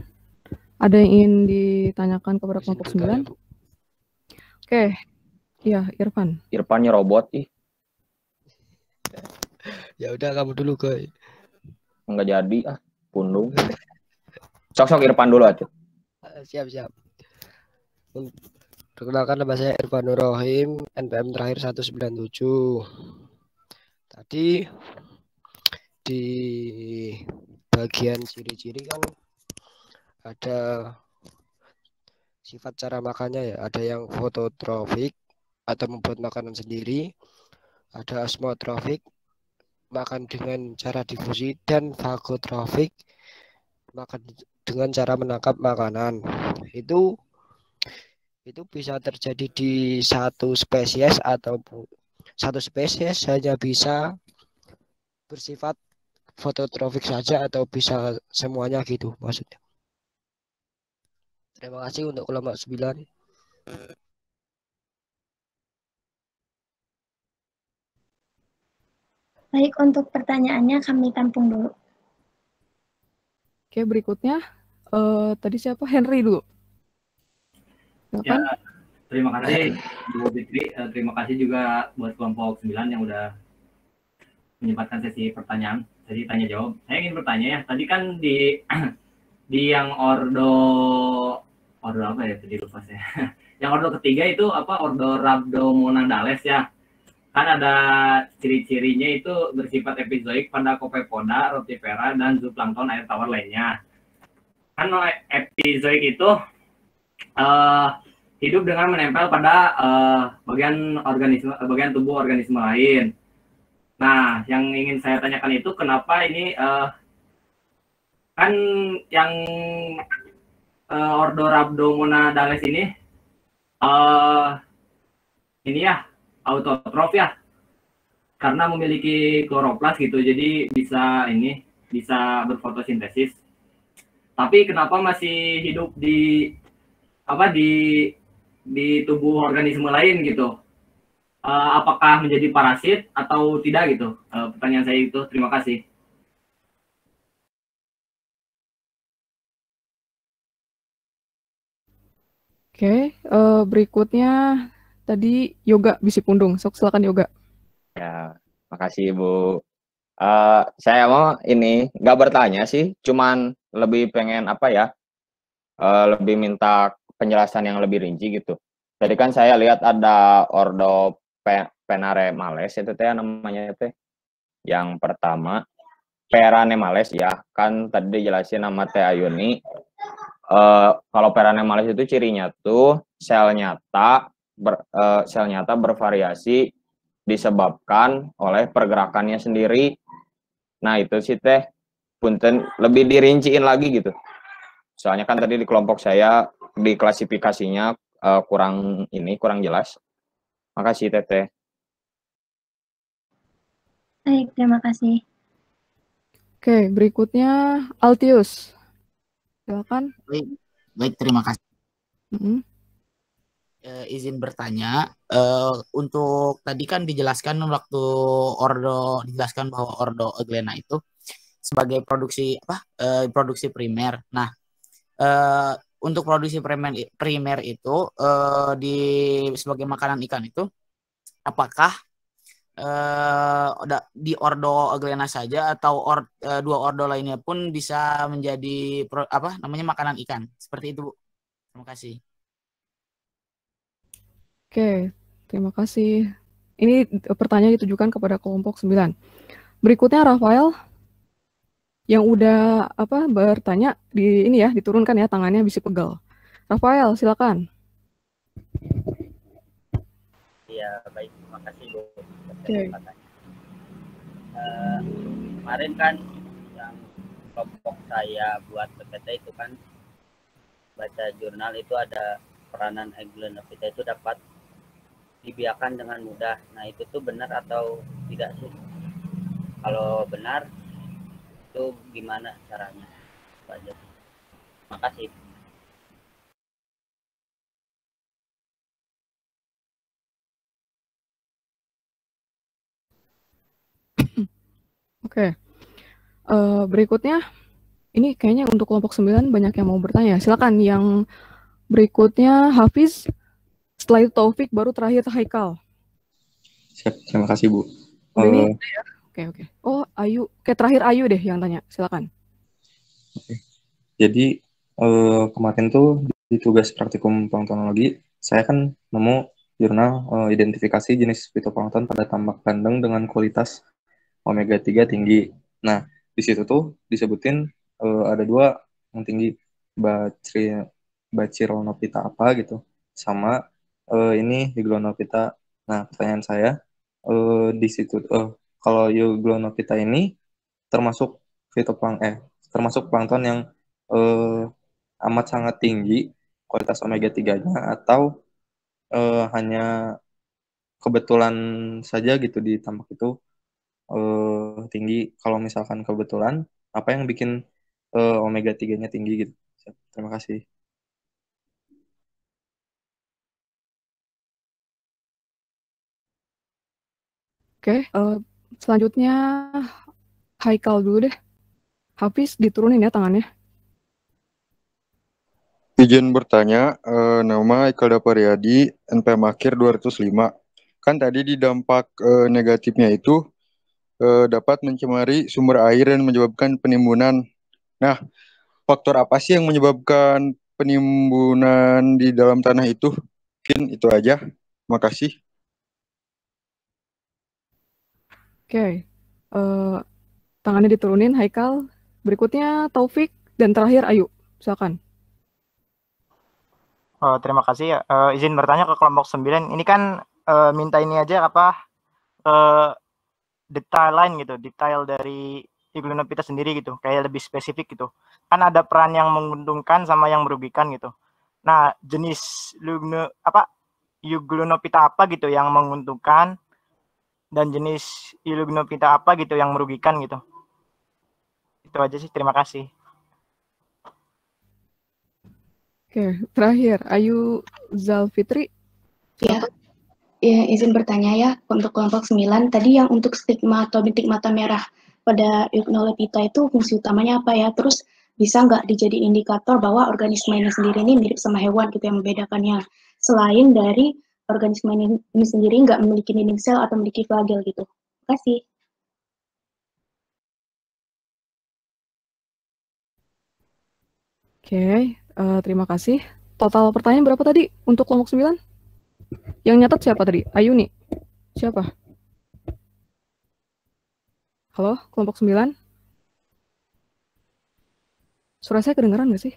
ada yang ingin ditanyakan kepada kelompok 9? Oke, iya Irfan. Irfannya robot ih. Ya udah kamu dulu guys. Enggak jadi pundung. Sok Irfan dulu aja. Siap. Perkenalkan, nama saya Irfan Nur Rohim, NPM terakhir 197. Tadi di bagian ciri-ciri kan ada sifat cara makannya ya, ada yang fototrofik atau membuat makanan sendiri, ada osmotrofik makan dengan cara difusi, dan fagotrofik makan dengan cara menangkap makanan. Itu bisa terjadi di satu spesies atau satu spesies hanya bisa bersifat fototrofik saja atau bisa semuanya gitu maksudnya. Terima kasih untuk kelompok 9. Baik, untuk pertanyaannya kami tampung dulu. Oke, berikutnya tadi siapa? Henry dulu. Ya, terima kasih Bu Fitri. Terima kasih juga buat kelompok 9 yang udah menyempatkan sesi pertanyaan, sesi tanya jawab. Saya ingin bertanya ya, tadi kan di yang ordo apa ya tadi lupa saya. Yang ordo ketiga itu apa, ordo Rhabdomondales ya. Kan ada ciri-cirinya itu bersifat epizoik pada Copepoda, Rotifera, dan zooplankton air tawar lainnya. Kan epizoik itu hidup dengan menempel pada bagian tubuh organisme lain. Nah, yang ingin saya tanyakan itu kenapa ini kan yang ordo Rhabdomondales ini ya autotrof ya, karena memiliki kloroplas gitu, jadi bisa berfotosintesis. Tapi kenapa masih hidup di tubuh organisme lain gitu? Apakah menjadi parasit atau tidak gitu? Pertanyaan saya itu. Terima kasih. Oke, berikutnya tadi Yoga Bisi Pundung. Sok silakan Yoga. Ya, makasih Bu. Saya mau ini nggak bertanya sih, cuman lebih pengen apa ya? Lebih minta penjelasan yang lebih rinci gitu. Jadi kan saya lihat ada Ordo Penare Males itu teh namanya teh. Yang pertama Perane Males ya, kan tadi dijelasin nama Teh Ayuni. Kalau Perane Males itu cirinya tuh sel nyata bervariasi disebabkan oleh pergerakannya sendiri. Nah itu sih teh punten lebih dirinciin lagi gitu. Soalnya kan tadi di kelompok saya di klasifikasinya kurang jelas. Makasih Teteh. Baik, terima kasih. Oke, berikutnya Altius. Silakan. Baik, terima kasih. Izin bertanya, untuk tadi kan dijelaskan waktu dijelaskan bahwa Ordo Euglena itu sebagai produksi produksi primer. Nah, untuk produksi primer itu sebagai makanan ikan itu, apakah di Ordo Euglena saja atau dua ordo lainnya pun bisa menjadi makanan ikan seperti itu, Bu? Terima kasih. Oke, terima kasih. Ini pertanyaan ditujukan kepada kelompok 9. Berikutnya Rafael yang udah bertanya diturunkan ya tangannya bisi pegal. Rafael, silakan. Iya, baik, terima kasih Bu. Oke. Kemarin kan yang kelompok saya buat PPT itu kan baca jurnal itu ada peranan Euglenophyta itu dapat dibiarkan dengan mudah. Nah itu tuh benar atau tidak sih? Kalau benar itu gimana caranya? Terima kasih. Oke. Berikutnya ini kayaknya untuk kelompok 9 banyak yang mau bertanya. Silakan yang berikutnya Hafiz. Setelah itu Taufik, baru terakhir Haikal. Siap, terima kasih Bu. Ini ya? Oke. Oh, Ayu. Oke, terakhir Ayu deh yang tanya. Silakan. Oke. Jadi kemarin tuh di tugas praktikum planktonologi, saya kan nemu jurnal identifikasi jenis fitoplankton pada tambak kandang dengan kualitas omega 3 tinggi. Nah, di situ tuh disebutin ada dua yang tinggi, Bacillonophyta apa gitu, sama ini Euglonophyta. Nah, pertanyaan saya di situ kalau Euglonophyta ini termasuk plankton yang amat sangat tinggi kualitas omega 3-nya atau hanya kebetulan saja gitu di tambak itu tinggi. Kalau misalkan kebetulan, apa yang bikin omega 3-nya tinggi gitu. Terima kasih. Oke, selanjutnya Haikal dulu deh. Hafiz diturunin ya tangannya. Izin bertanya, nama Haikal Dapariadi, NPM akhir 205. Kan tadi di dampak negatifnya itu dapat mencemari sumber air dan menyebabkan penimbunan. Nah, faktor apa sih yang menyebabkan penimbunan di dalam tanah itu? Mungkin itu aja. Makasih. Oke, tangannya diturunin Haikal. Berikutnya Taufik dan terakhir Ayu. Silakan. Terima kasih ya. Izin bertanya ke kelompok 9. Ini kan minta ini aja detail lain gitu, detail dari Euglonophyta sendiri gitu, kayak lebih spesifik gitu. Kan ada peran yang menguntungkan sama yang merugikan gitu. Nah, jenis Euglonophyta apa gitu yang menguntungkan dan jenis Euglonophyta apa gitu yang merugikan gitu. Itu aja sih, terima kasih. Oke, terakhir Ayu Zalfitri. Ya, izin bertanya ya untuk kelompok 9. Tadi yang untuk stigma atau bintik mata merah pada Euglonophyta itu fungsi utamanya apa ya? Terus bisa nggak dijadi indikator bahwa organisme ini sendiri ini mirip sama hewan gitu yang membedakannya. Selain dari organisme ini sendiri nggak memiliki dinding sel atau memiliki flagel gitu. Terima kasih. Oke, terima kasih. Total pertanyaan berapa tadi untuk kelompok 9? Yang nyatat siapa tadi? Ayu nih. Siapa? Halo, kelompok 9? Suara saya kedengeran nggak sih?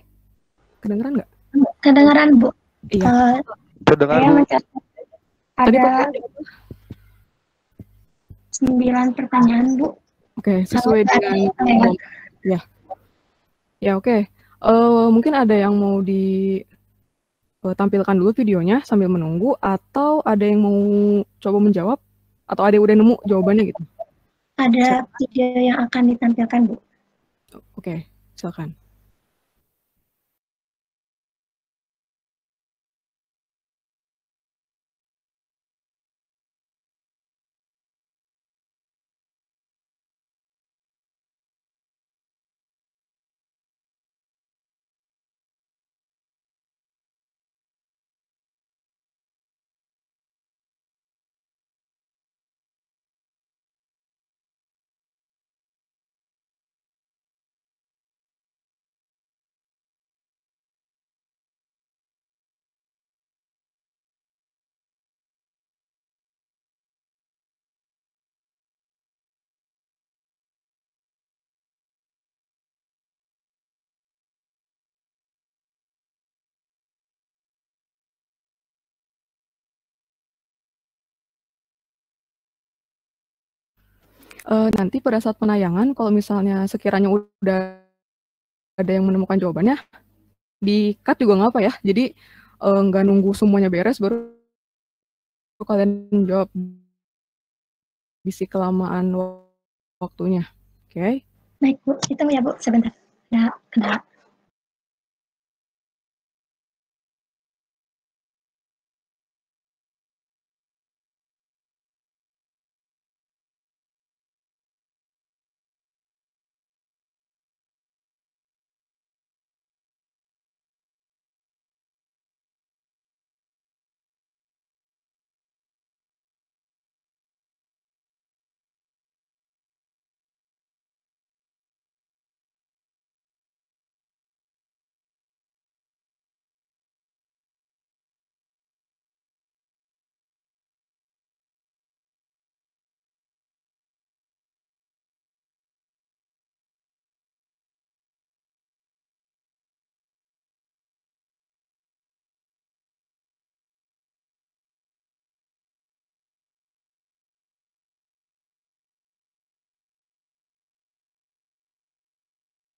Kedengeran nggak? Kedengeran, Bu. Iya. Saya mencatat Tadi ada 9 pertanyaan, Bu. Oke, sesuai dengan ya. Ya, oke. Mungkin ada yang mau ditampilkan dulu videonya sambil menunggu, atau ada yang mau coba menjawab, atau ada yang udah nemu jawabannya gitu? Ada video yang akan ditampilkan, Bu. Oke, silakan. Nanti pada saat penayangan, kalau misalnya sekiranya udah ada yang menemukan jawabannya, di-cut juga nggak apa ya. Jadi nggak nunggu semuanya beres baru kalian jawab, bisa kelamaan waktunya. Oke? Baik, Bu. Hitung ya, Bu. Sebentar. Nah, kenapa?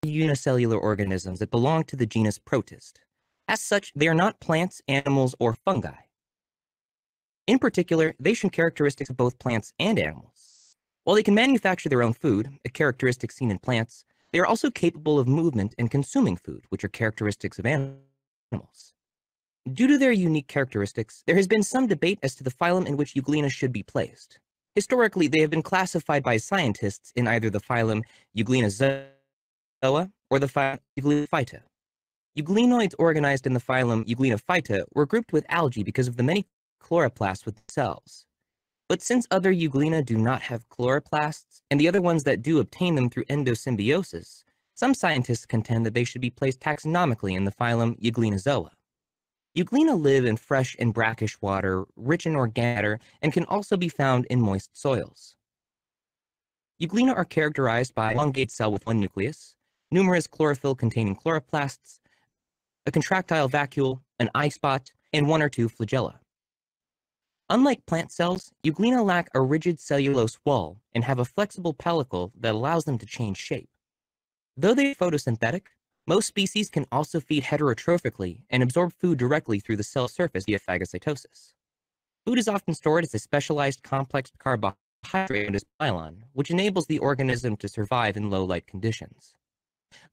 Unicellular organisms that belong to the genus Protist. As such, they are not plants, animals, or fungi. In particular, they share characteristics of both plants and animals. While they can manufacture their own food, a characteristic seen in plants, they are also capable of movement and consuming food, which are characteristics of animals. Due to their unique characteristics, there has been some debate as to the phylum in which Euglena should be placed. Historically, they have been classified by scientists in either the phylum Euglenozoa or the phylum Euglenophyta. Euglenoids organized in the phylum Euglenophyta were grouped with algae because of the many chloroplasts with cells. But since other Euglena do not have chloroplasts, and the other ones that do obtain them through endosymbiosis, some scientists contend that they should be placed taxonomically in the phylum Euglenozoa. Euglena live in fresh and brackish water, rich in organic matter, and can also be found in moist soils. Euglena are characterized by a elongated cell with one nucleus, numerous chlorophyll-containing chloroplasts, a contractile vacuole, an eye spot, and 1 or 2 flagella. Unlike plant cells, Euglena lack a rigid cellulose wall and have a flexible pellicle that allows them to change shape. Though they are photosynthetic, most species can also feed heterotrophically and absorb food directly through the cell surface via phagocytosis. Food is often stored as a specialized complex carbohydrate known as pylon, which enables the organism to survive in low light conditions.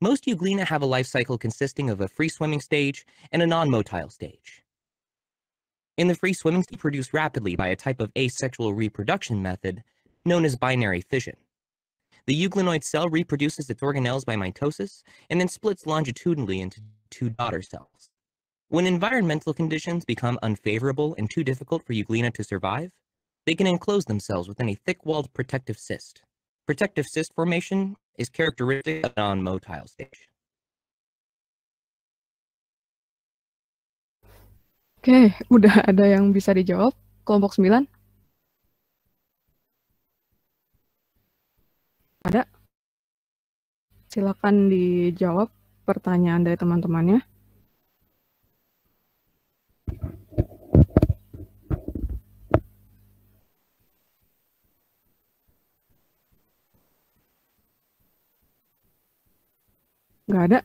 Most Euglena have a life cycle consisting of a free-swimming stage and a non-motile stage. In the free-swimming stage, produced rapidly by a type of asexual reproduction method known as binary fission. The euglenoid cell reproduces its organelles by mitosis and then splits longitudinally into two daughter cells. When environmental conditions become unfavorable and too difficult for euglena to survive, they can enclose themselves within a thick-walled protective cyst. Protective cyst formation is characteristic of non-motile stage. Oke, udah ada yang bisa dijawab? Kelompok 9? Ada? Silakan dijawab pertanyaan dari teman-temannya. Nggak ada.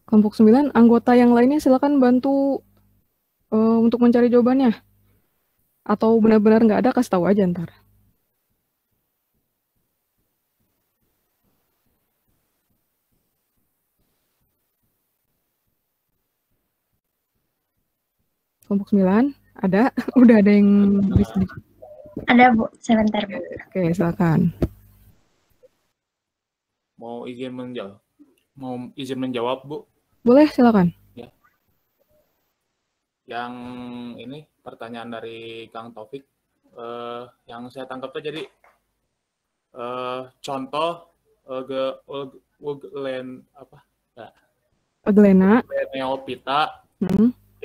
Kelompok 9, anggota yang lainnya silakan bantu untuk mencari jawabannya. Atau benar-benar nggak ada, kasih tahu aja ntar. Kelompok 9, ada? Udah ada yang bisa dijawab? Ada, Bu. Sebentar, Bu. Oke, silakan. Mau izin menjawab, Bu? Boleh, silakan. Ya. Yang ini pertanyaan dari Kang Taufik, yang saya tangkap tuh jadi contoh Neophyta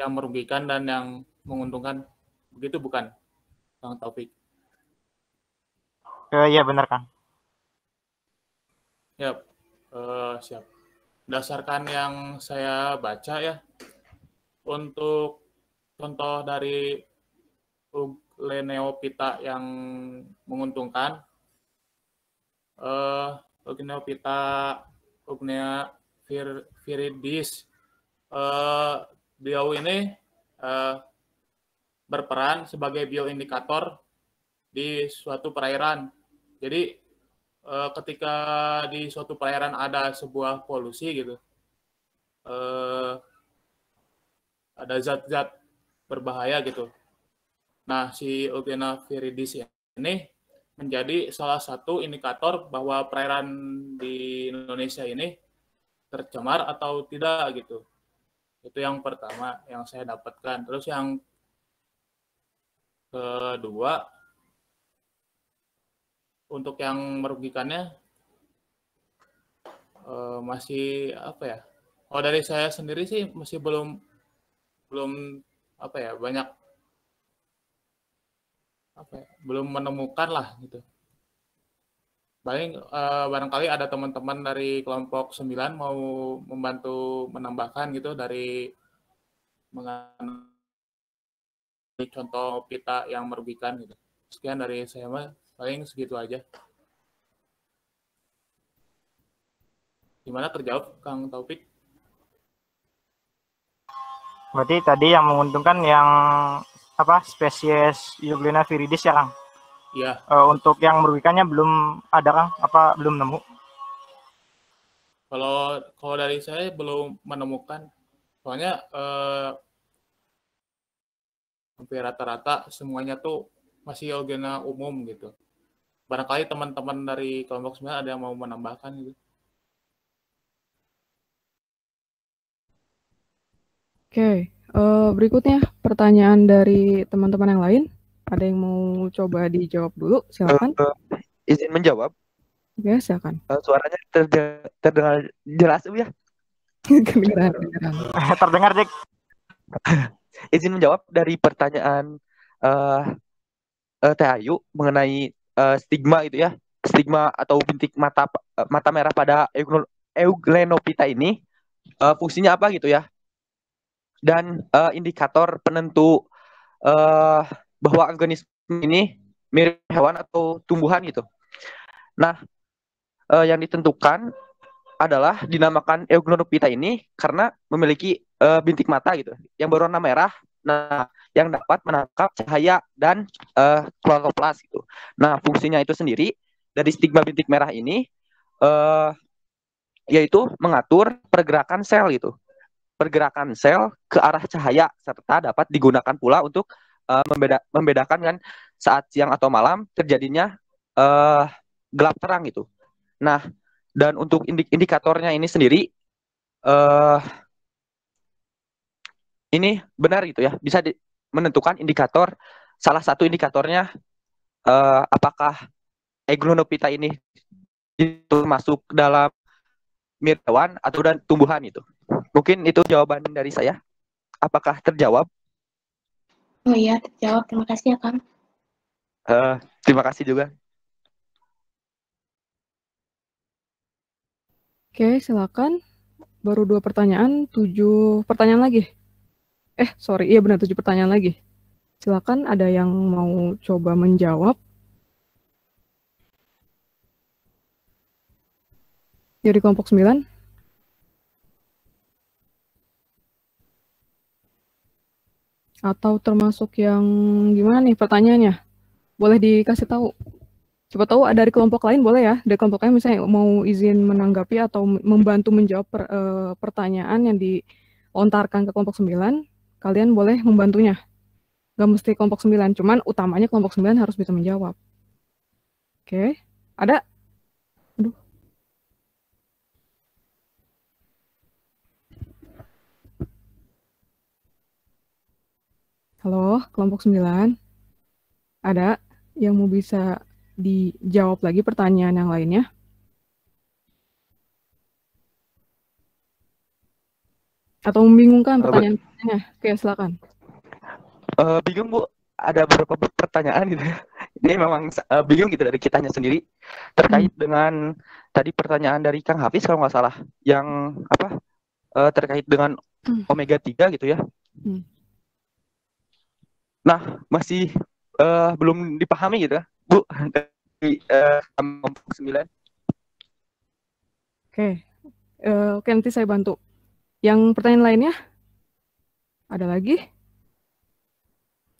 yang merugikan dan yang menguntungkan, begitu bukan, Kang Taufik? Iya benar, Kang. Ya, siap. Berdasarkan yang saya baca ya, untuk contoh dari Neophyta yang menguntungkan, Neophyta Ugnea viridis, beliau ini berperan sebagai bioindikator di suatu perairan. Jadi ketika di suatu perairan ada sebuah polusi gitu, ada zat-zat berbahaya gitu. Nah, si Ugnea viridis ini menjadi salah satu indikator bahwa perairan di Indonesia ini tercemar atau tidak gitu. Itu yang pertama yang saya dapatkan. Terus yang kedua, untuk yang merugikannya masih apa ya? Kalau dari saya sendiri sih masih belum apa ya, banyak apa ya, belum menemukan lah gitu. Paling barangkali ada teman-teman dari kelompok 9 mau membantu menambahkan gitu dari mengenai contoh pita yang merugikan gitu. Sekian dari saya mah, paling segitu aja. Gimana, terjawab Kang Taufik? Berarti tadi yang menguntungkan yang apa, spesies Euglena viridis ya, Kang? Iya. Untuk yang merugikannya belum ada, Kang? Apa belum nemu? Kalau dari saya belum menemukan. Soalnya hampir rata-rata semuanya tuh masih Euglena umum gitu. Barangkali teman-teman dari kelompok 9 ada yang mau menambahkan gitu. Oke, berikutnya pertanyaan dari teman-teman yang lain. Ada yang mau coba dijawab dulu? Silakan. Izin menjawab. Oke, silakan. Suaranya terdengar jelas, ya? Kedengaran. Terdengar, Dik. Izin menjawab dari pertanyaan Teh Ayu mengenai stigma gitu ya. Stigma atau bintik mata merah pada Euglenophyta ini fungsinya apa gitu ya? Dan indikator penentu bahwa organisme ini mirip hewan atau tumbuhan gitu. Nah, yang ditentukan adalah dinamakan Euglenophyta ini karena memiliki bintik mata gitu, yang berwarna merah, nah yang dapat menangkap cahaya dan kloroplas gitu. Nah, fungsinya itu sendiri dari stigma bintik merah ini yaitu mengatur pergerakan sel gitu. Pergerakan sel ke arah cahaya serta dapat digunakan pula untuk membedakan kan saat siang atau malam terjadinya gelap terang gitu. Nah, dan untuk indikatornya ini sendiri, ini benar gitu ya, bisa menentukan indikator, salah satu indikatornya apakah Eglonopita ini itu masuk dalam hewan atau dan tumbuhan itu. Mungkin itu jawaban dari saya. Apakah terjawab? Oh iya, terjawab. Terima kasih ya, Kang. Terima kasih juga. Oke, silakan. Baru 2 pertanyaan, 7 pertanyaan lagi. Sorry, iya benar 7 pertanyaan lagi. Silakan, ada yang mau coba menjawab? Dari kelompok 9. Atau termasuk yang gimana nih pertanyaannya? Boleh dikasih tahu. Coba tahu dari kelompok lain boleh ya. Dari kelompok lain misalnya mau izin menanggapi atau membantu menjawab pertanyaan yang dilontarkan ke kelompok 9, kalian boleh membantunya. Gak mesti kelompok 9, cuman utamanya kelompok 9 harus bisa menjawab. Oke, ada? Aduh. Halo, kelompok 9. Ada yang mau bisa dijawab lagi pertanyaan yang lainnya? Atau membingungkan pertanyaannya? Oke, silakan. Bingung Bu, ada beberapa pertanyaan gitu ya. Ini memang bingung gitu dari kitanya sendiri terkait dengan tadi pertanyaan dari Kang Hafiz kalau nggak salah, yang apa terkait dengan omega 3 gitu ya. Nah, masih belum dipahami gitu ya, Bu, dari kelompok 9. Oke, nanti saya bantu. Yang pertanyaan lainnya? Ada lagi?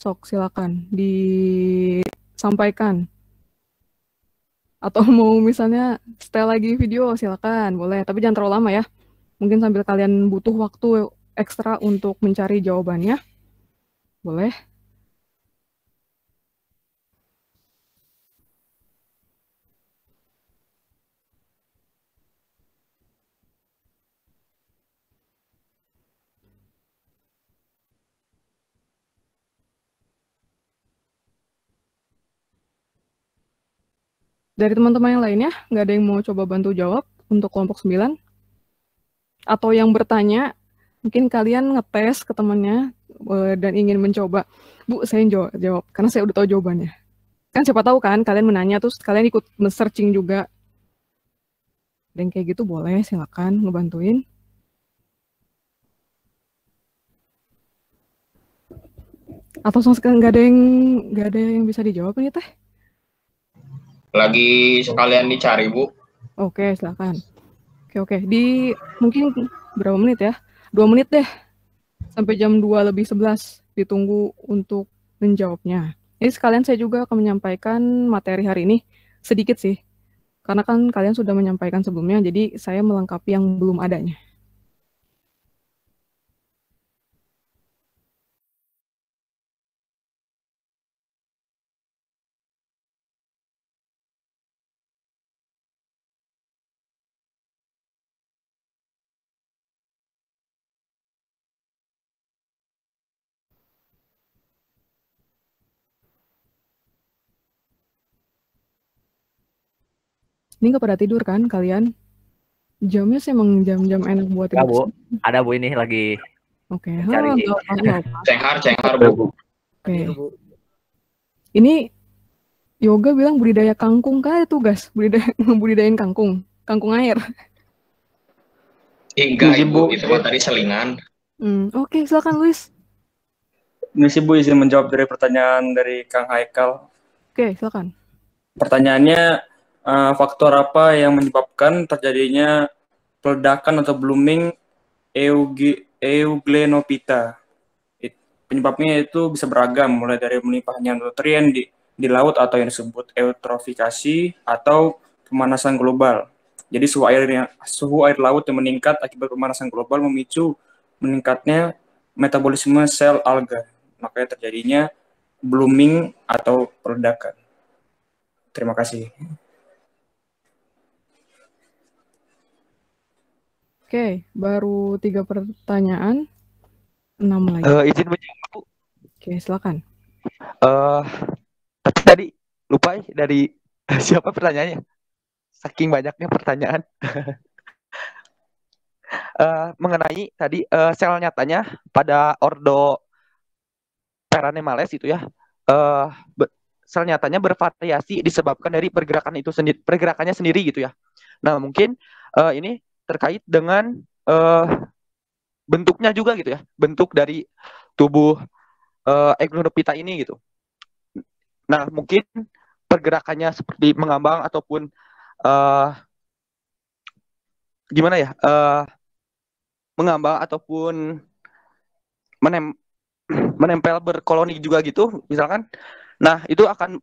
Sok, silakan disampaikan. Atau mau misalnya setel lagi video, silakan, boleh. Tapi jangan terlalu lama ya. Mungkin sambil kalian butuh waktu ekstra untuk mencari jawabannya. Boleh. Dari teman-teman yang lainnya, nggak ada yang mau coba bantu jawab untuk kelompok 9? Atau yang bertanya, mungkin kalian ngetes ke temannya dan ingin mencoba, Bu, saya jawab, karena saya udah tahu jawabannya. Kan siapa tahu kan, kalian menanya, terus kalian ikut searching juga. Dan kayak gitu boleh, silakan ngebantuin. Atau sama sekali nggak ada yang bisa dijawab nih Teh? Lagi sekalian dicari, Bu. Oke, silakan. Oke. Mungkin berapa menit ya? 2 menit deh. Sampai jam 2:11 ditunggu untuk menjawabnya. Jadi sekalian saya juga akan menyampaikan materi hari ini. Sedikit sih. Karena kan kalian sudah menyampaikan sebelumnya, jadi saya melengkapi yang belum adanya. Ini nggak pada tidur kan kalian? Jamnya sih emang jam-jam enak buat tidur. Bu, ada Bu ini lagi. Oke. Cari. Cenghar Bu. Oke. Ini Yoga bilang budidaya kangkung kan tugas budidayain kangkung air. Enggak Ibu, itu tadi selingan. Oke, silakan Luis. Ini sih Bu izin menjawab dari pertanyaan dari Kang Haikal. Oke, silakan. Pertanyaannya, faktor apa yang menyebabkan terjadinya peledakan atau blooming Euglenopita? Penyebabnya itu bisa beragam, mulai dari melimpahnya nutrien di laut atau yang disebut eutrofikasi atau pemanasan global. Jadi suhu air laut yang meningkat akibat pemanasan global memicu meningkatnya metabolisme sel alga. Makanya terjadinya blooming atau peledakan. Terima kasih. Oke, baru 3 pertanyaan, 6 lagi. Izin menjawab, Bu. Oke, silakan. Tapi tadi lupa dari siapa pertanyaannya? Saking banyaknya pertanyaan. Mengenai tadi sel nyatanya pada ordo Peranemales itu ya, sel nyatanya bervariasi disebabkan dari pergerakannya sendiri gitu ya. Nah mungkin ini terkait dengan bentuknya juga gitu ya, bentuk dari tubuh Eglonopita ini gitu. Nah mungkin pergerakannya seperti mengambang ataupun gimana ya, mengambang ataupun menempel berkoloni juga gitu misalkan. Nah itu akan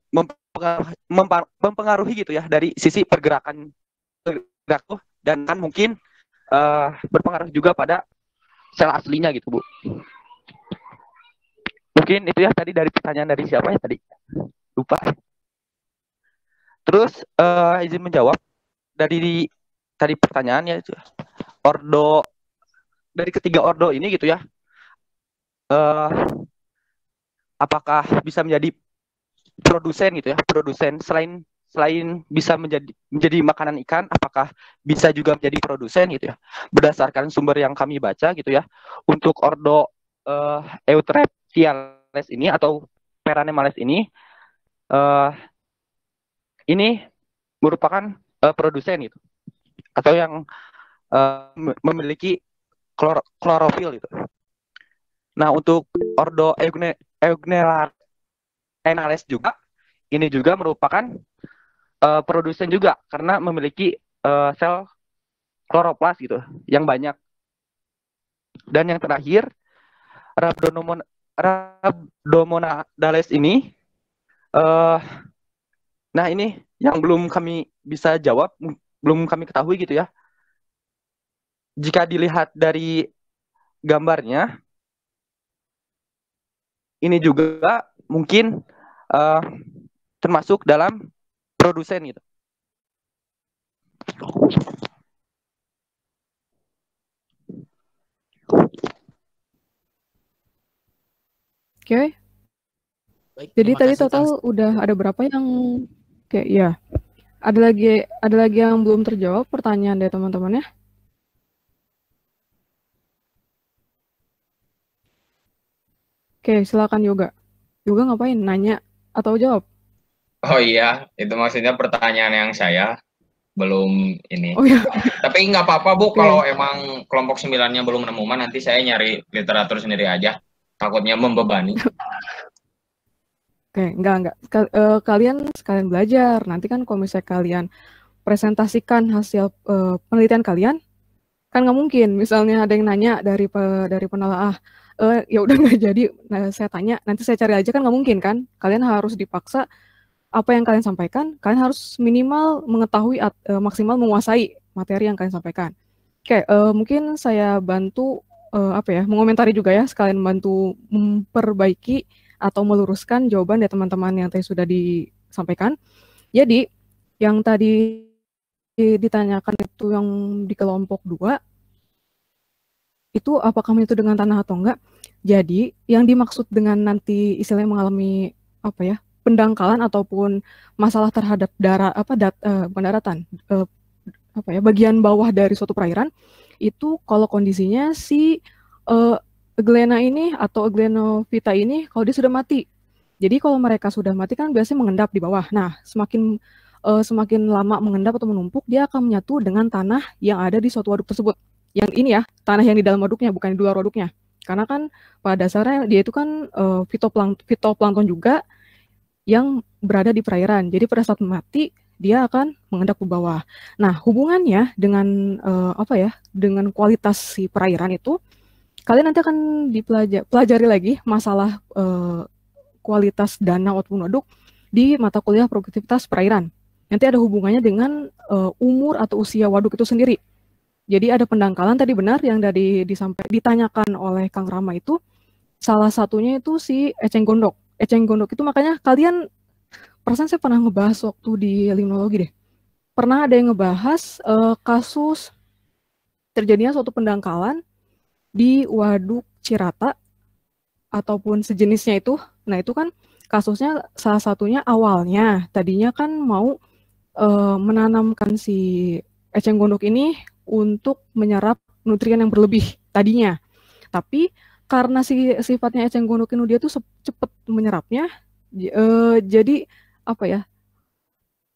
mempengaruhi gitu ya dari sisi pergerakan dan kan mungkin berpengaruh juga pada sel aslinya gitu Bu. Mungkin itu ya tadi dari pertanyaan dari siapa ya tadi, lupa. Terus izin menjawab dari tadi pertanyaannya itu ordo, dari ketiga ordo ini gitu ya, apakah bisa menjadi produsen gitu ya, produsen selain bisa menjadi makanan ikan, apakah bisa juga menjadi produsen gitu ya, berdasarkan sumber yang kami baca gitu ya. Untuk ordo Eutreptiales ini atau Peranemales ini merupakan produsen gitu, atau yang memiliki klorofil gitu. Nah untuk ordo Eugneraenales juga ini juga merupakan produsen juga karena memiliki sel kloroplas gitu yang banyak. Dan yang terakhir Rhabdomonadales ini, nah ini yang belum kami bisa jawab, belum kami ketahui gitu ya. Jika dilihat dari gambarnya, ini juga mungkin termasuk dalam produsen gitu. Oke. Baik, Jadi terima tadi kasih, total Kang. udah ada berapa yang kayak ya? Ada lagi yang belum terjawab pertanyaan dari teman-teman ya? Oke, silakan Yoga. Yoga ngapain? Nanya atau jawab? Oh iya, itu maksudnya pertanyaan yang saya belum ini. Oh iya. Tapi nggak apa-apa Bu, Oke. kalau emang kelompok 9-nya belum menemukan, nanti saya nyari literatur sendiri aja. Takutnya membebani. Oke, enggak. Kalian sekalian belajar. Nanti kan kalau misalnya kalian presentasikan hasil penelitian kalian, kan nggak mungkin. Misalnya ada yang nanya dari penelaah, ya udah nggak jadi. Nah, saya tanya, nanti saya cari aja, kan nggak mungkin kan? Kalian harus dipaksa apa yang kalian sampaikan, kalian harus minimal mengetahui maksimal menguasai materi yang kalian sampaikan. Oke, mungkin saya bantu mengomentari juga ya, sekalian bantu memperbaiki atau meluruskan jawaban dari teman-teman yang tadi sudah disampaikan. Jadi, yang tadi ditanyakan itu yang di kelompok 2, itu apakah itu dengan tanah atau enggak. Jadi, yang dimaksud dengan nanti istilahnya mengalami pendangkalan ataupun masalah terhadap bagian bawah dari suatu perairan, itu kalau kondisinya si Euglena ini atau Euglenovita ini kalau dia sudah mati. Jadi kalau mereka sudah mati kan biasanya mengendap di bawah. Nah, semakin lama mengendap atau menumpuk, dia akan menyatu dengan tanah yang ada di suatu waduk tersebut. Yang ini ya, tanah yang di dalam waduknya, bukan di luar waduknya. Karena kan pada dasarnya dia itu kan fitoplankton juga yang berada di perairan. Jadi pada saat mati, dia akan mengendap ke bawah. Nah, hubungannya dengan dengan kualitas si perairan itu, kalian nanti akan pelajari lagi masalah kualitas danau ataupun waduk di mata kuliah produktivitas perairan. Nanti ada hubungannya dengan umur atau usia waduk itu sendiri. Jadi ada pendangkalan tadi benar yang ditanyakan oleh Kang Rama itu, salah satunya itu si eceng gondok. Eceng gondok itu makanya kalian, perasaan saya pernah ngebahas waktu di limnologi deh. Pernah ada yang ngebahas kasus terjadinya suatu pendangkalan di waduk Cirata ataupun sejenisnya itu. Nah, itu kan kasusnya salah satunya awalnya tadinya kan mau menanamkan si eceng gondok ini untuk menyerap nutrien yang berlebih tadinya. Tapi karena sifatnya eceng gondok ini dia tuh cepat menyerapnya, jadi apa ya?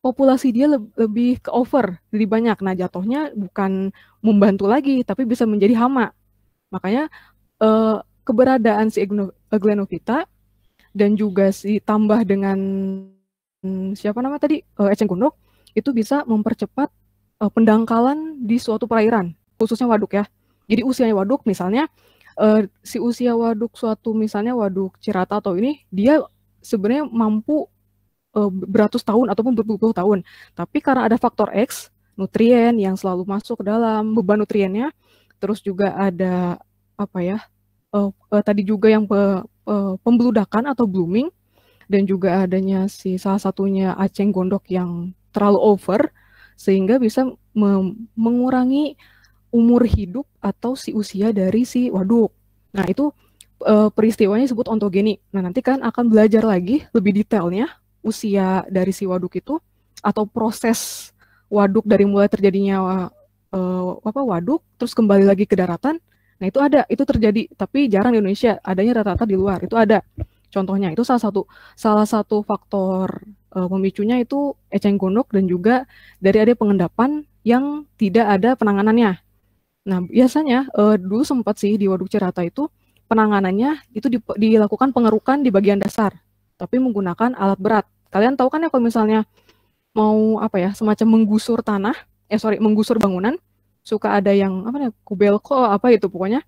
Populasi dia lebih ke over, lebih banyak. Nah, jatuhnya bukan membantu lagi, tapi bisa menjadi hama. Makanya keberadaan si Aglenophyta dan juga si tambah dengan siapa nama tadi eceng gondok itu bisa mempercepat pendangkalan di suatu perairan, khususnya waduk ya. Jadi usianya waduk misalnya si usia waduk suatu misalnya waduk Cirata atau ini dia sebenarnya mampu beratus tahun ataupun berpuluh-puluh tahun. Tapi karena ada faktor X, nutrien yang selalu masuk ke dalam beban nutriennya, terus juga ada apa ya? Tadi juga yang pembeludakan atau blooming, dan juga adanya si salah satunya eceng gondok yang terlalu over, sehingga bisa mengurangi umur hidup atau si usia dari si waduk. Nah, itu peristiwanya disebut ontogeni. Nah, nanti kan akan belajar lagi lebih detailnya usia dari si waduk itu atau proses waduk dari mulai terjadinya waduk terus kembali lagi ke daratan. Nah, itu terjadi, tapi jarang di Indonesia, adanya rata-rata di luar. Itu ada contohnya. Itu salah satu faktor pemicunya itu eceng gondok dan juga dari ada pengendapan yang tidak ada penanganannya. Nah, biasanya dulu sempat sih di waduk Cirata itu penanganannya itu dilakukan pengerukan di bagian dasar, tapi menggunakan alat berat. Kalian tahu kan ya kalau misalnya mau apa ya, semacam menggusur menggusur bangunan, suka ada yang apa ya, kubelko apa itu pokoknya.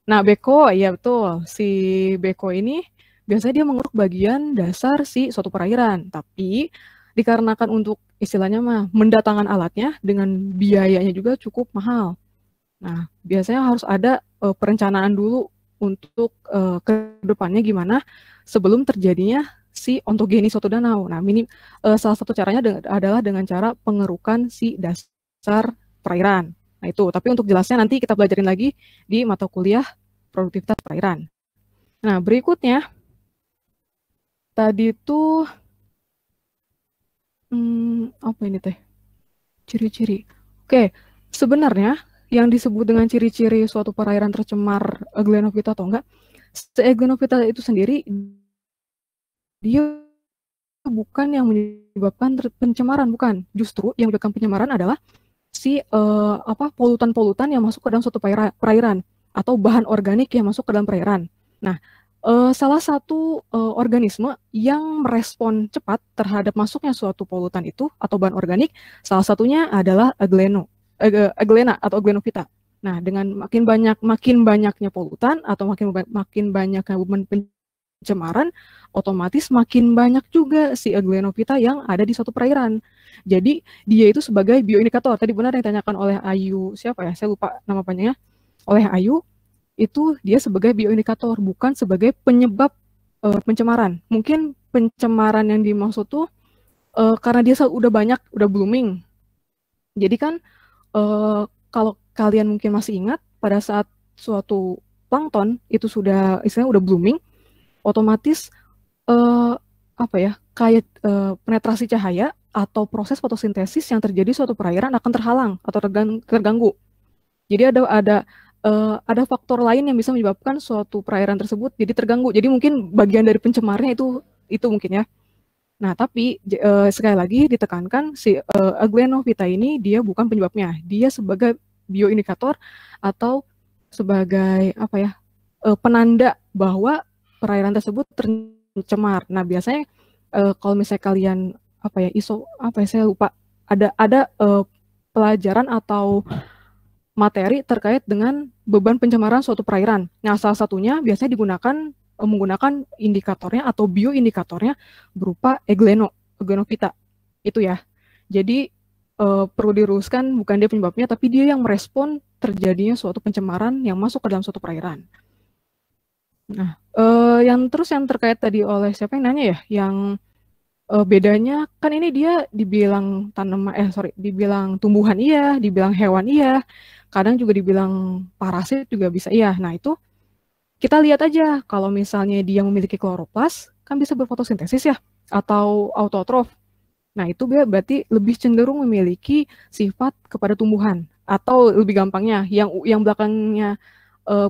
Nah, beko, ya betul. Si beko ini biasanya dia mengeruk bagian dasar si suatu perairan, tapi dikarenakan untuk istilahnya mendatangkan alatnya dengan biayanya juga cukup mahal. Nah, biasanya harus ada perencanaan dulu untuk ke depannya gimana sebelum terjadinya si ontogeni suatu danau. Nah, salah satu caranya adalah dengan cara pengerukan si dasar perairan. Nah, itu. Tapi untuk jelasnya nanti kita belajarin lagi di mata kuliah produktivitas perairan. Nah, berikutnya tadi itu apa ini teh? Ciri-ciri. Oke, sebenarnya yang disebut dengan ciri-ciri suatu perairan tercemar Aglenophyta atau enggak, Aglenophyta itu sendiri dia bukan yang menyebabkan pencemaran, bukan. Justru yang menyebabkan pencemaran adalah si polutan-polutan yang masuk ke dalam suatu perairan atau bahan organik yang masuk ke dalam perairan. Nah, salah satu organisme yang merespon cepat terhadap masuknya suatu polutan itu atau bahan organik, salah satunya adalah Aglena atau Aglenophyta. Nah, dengan makin banyaknya polutan atau makin banyaknya beban pencemaran, otomatis makin banyak juga si Aglenophyta yang ada di suatu perairan. Jadi dia itu sebagai bioindikator. Tadi benar yang ditanyakan oleh Ayu, siapa ya? Saya lupa nama panjangnya. Oleh Ayu, itu dia sebagai bioindikator, bukan sebagai penyebab pencemaran. Mungkin pencemaran yang dimaksud tuh karena dia udah banyak, udah blooming. Jadi kan kalau kalian mungkin masih ingat, pada saat suatu plankton itu sudah istilahnya udah blooming, otomatis kayak penetrasi cahaya atau proses fotosintesis yang terjadi suatu perairan akan terhalang atau terganggu. Jadi ada faktor lain yang bisa menyebabkan suatu perairan tersebut jadi terganggu. Jadi mungkin bagian dari pencemarnya itu mungkin ya. Nah, tapi sekali lagi ditekankan si Aglenophyta ini dia bukan penyebabnya. Dia sebagai bioindikator atau sebagai penanda bahwa perairan tersebut tercemar. Nah, biasanya kalau misalnya kalian saya lupa, ada pelajaran atau materi terkait dengan beban pencemaran suatu perairan. Nah, salah satunya biasanya menggunakan indikatornya atau bioindikatornya berupa Aglenophyta. Itu ya. Jadi perlu diluruskan, bukan dia penyebabnya, tapi dia yang merespon terjadinya suatu pencemaran yang masuk ke dalam suatu perairan. Nah, yang terkait tadi oleh siapa yang nanya ya, yang bedanya kan ini dia dibilang dibilang tumbuhan iya, dibilang hewan iya. kadang juga dibilang parasit juga bisa iya. Nah, itu kita lihat aja kalau misalnya dia memiliki kloroplas kan bisa berfotosintesis ya atau autotrof. Nah, itu dia berarti lebih cenderung memiliki sifat kepada tumbuhan atau lebih gampangnya yang belakangnya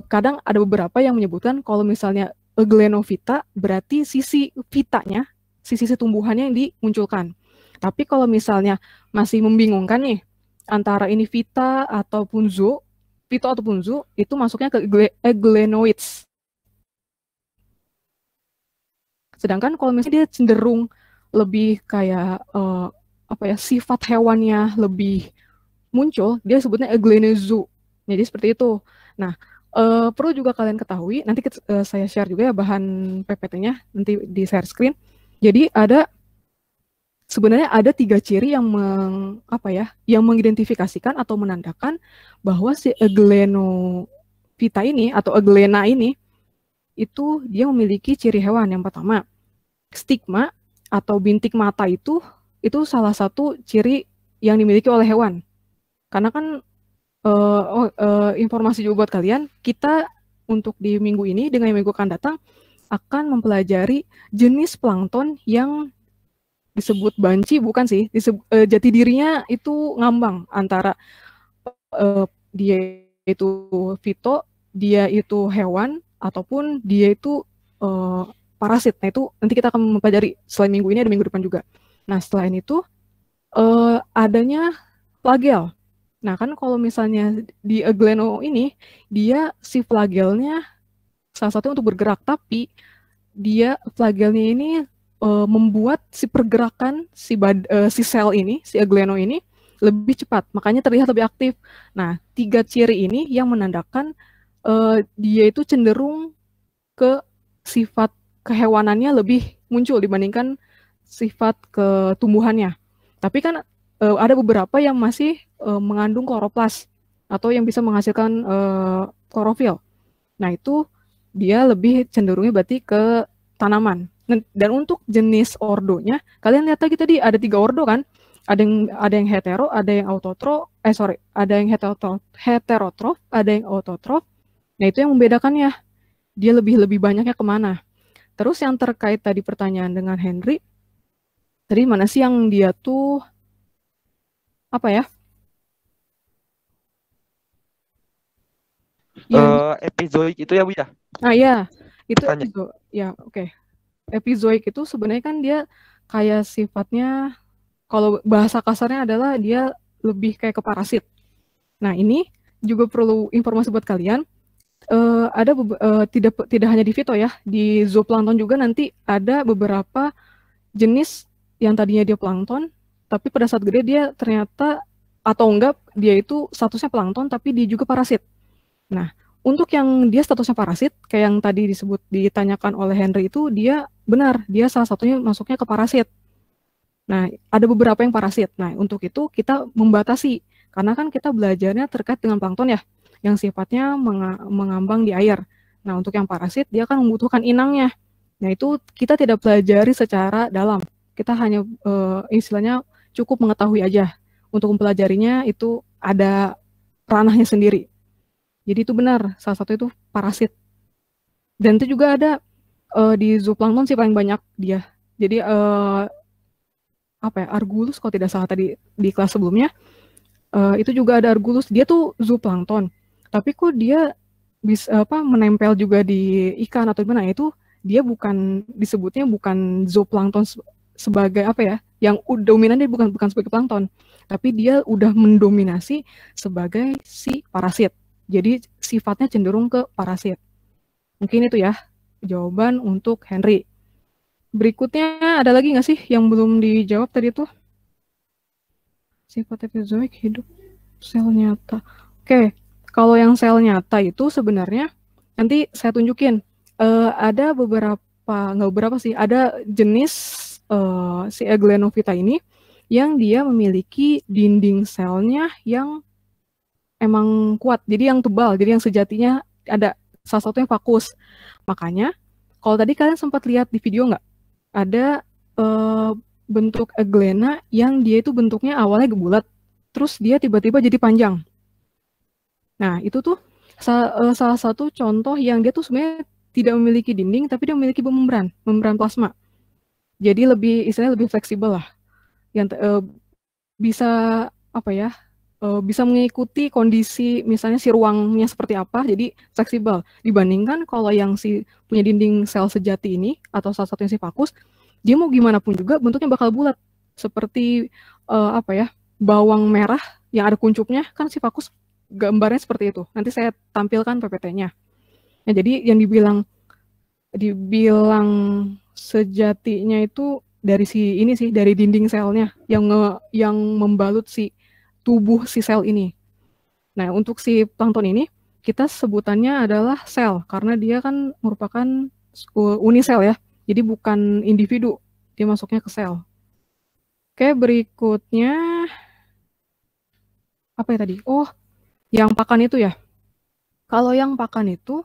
kadang ada beberapa yang menyebutkan kalau misalnya Euglenovita berarti sisi vitanya, sisi tumbuhannya yang dimunculkan. Tapi kalau misalnya masih membingungkan nih antara ini vita ataupun zoo, Vito ataupun zoo itu masuknya ke Euglenoids. Sedangkan kalau misalnya dia cenderung lebih kayak apa ya sifat hewannya lebih muncul, dia sebutnya Euglenozoa. Jadi seperti itu. Nah, perlu juga kalian ketahui, nanti saya share juga ya bahan PPT-nya nanti di share screen. Jadi sebenarnya ada 3 ciri yang yang mengidentifikasikan atau menandakan bahwa si Euglenovita ini atau Euglena ini itu dia memiliki ciri hewan. Yang pertama, stigma atau bintik mata itu salah satu ciri yang dimiliki oleh hewan. Karena kan informasi juga buat kalian, kita untuk di minggu ini dengan minggu akan datang akan mempelajari jenis plankton yang disebut banci, bukan sih, jati dirinya itu ngambang antara dia itu fito, dia itu hewan, ataupun dia itu parasit. Nah, itu nanti kita akan mempelajari selain minggu ini, ada minggu depan juga. Nah, selain itu adanya flagel. Nah, kan kalau misalnya di Eugleno ini, dia si flagelnya salah satu untuk bergerak, tapi dia flagelnya ini membuat si pergerakan si sel ini, si Eugleno ini lebih cepat, makanya terlihat lebih aktif. Nah, 3 ciri ini yang menandakan dia itu cenderung ke sifat kehewanannya lebih muncul dibandingkan sifat ketumbuhannya. Tapi kan ada beberapa yang masih mengandung kloroplas atau yang bisa menghasilkan klorofil. Nah, itu dia lebih cenderungnya berarti ke tanaman. Dan untuk jenis ordonya, kalian lihat lagi tadi ada 3 ordo kan? Ada yang hetero, ada yang autotrof, ada yang heterotrof, ada yang autotrof. Nah, itu yang membedakannya. Dia lebih banyaknya kemana? Terus yang terkait tadi pertanyaan dengan Henry, tadi mana sih yang dia tuh apa ya? Epizoik itu ya Bu ya? Nah ya, itu ya oke. Epizoik itu sebenarnya kan dia kayak sifatnya, kalau bahasa kasarnya adalah dia lebih kayak ke parasit. Nah, ini juga perlu informasi buat kalian. Ada tidak hanya di Vito ya, di zooplankton juga nanti ada beberapa jenis yang tadinya dia plankton, tapi pada saat gede dia ternyata atau enggak dia itu statusnya plankton tapi dia juga parasit. Nah, untuk yang dia statusnya parasit, kayak yang tadi ditanyakan oleh Henry itu, dia benar, dia salah satunya masuknya ke parasit. Nah, ada beberapa yang parasit. Nah, untuk itu kita membatasi, karena kan kita belajarnya terkait dengan plankton ya, yang sifatnya mengambang di air. Nah, untuk yang parasit, dia kan membutuhkan inangnya. Nah, itu kita tidak pelajari secara dalam. Kita hanya istilahnya cukup mengetahui aja. Untuk mempelajarinya itu ada ranahnya sendiri. Jadi itu benar, salah satu itu parasit. Dan itu juga ada di zooplankton sih paling banyak dia. Jadi Argulus kalau tidak salah tadi di kelas sebelumnya, itu juga ada Argulus. Dia tuh zooplankton. Tapi kok dia bisa menempel juga di ikan atau gimana? Itu dia disebutnya bukan zooplankton sebagai yang dominan dia bukan sebagai plankton, tapi dia udah mendominasi sebagai si parasit. Jadi sifatnya cenderung ke parasit. Mungkin itu ya jawaban untuk Henry. Berikutnya ada lagi nggak sih yang belum dijawab tadi tuh? Sifat epizoik hidup sel nyata. Oke, kalau yang sel nyata itu sebenarnya nanti saya tunjukin. Ada ada jenis si Euglenovita ini yang dia memiliki dinding selnya yang emang kuat, jadi yang tebal, jadi yang sejatinya ada salah satu yang vakus. Makanya, kalau tadi kalian sempat lihat di video nggak? Ada bentuk Euglena yang dia itu bentuknya awalnya bulat, terus dia tiba-tiba jadi panjang. Nah, itu tuh salah satu contoh yang dia tuh sebenarnya tidak memiliki dinding, tapi dia memiliki membran plasma. Jadi istilahnya lebih fleksibel lah. Yang bisa apa ya? Bisa mengikuti kondisi misalnya si ruangnya seperti apa, jadi fleksibel. Dibandingkan kalau yang si punya dinding sel sejati ini atau salah satunya si Pakus, dia mau gimana pun juga bentuknya bakal bulat. Seperti apa ya? Bawang merah yang ada kuncupnya, kan si Pakus gambarnya seperti itu. Nanti saya tampilkan PPT-nya. Nah, jadi yang dibilang sejatinya itu dari dari dinding selnya yang membalut si tubuh si sel ini. Nah, untuk si plankton ini kita sebutannya adalah sel karena dia kan merupakan unisel ya. Jadi bukan individu, dia masuknya ke sel. Oke, berikutnya apa ya tadi? Oh, yang pakan itu ya. Kalau yang pakan itu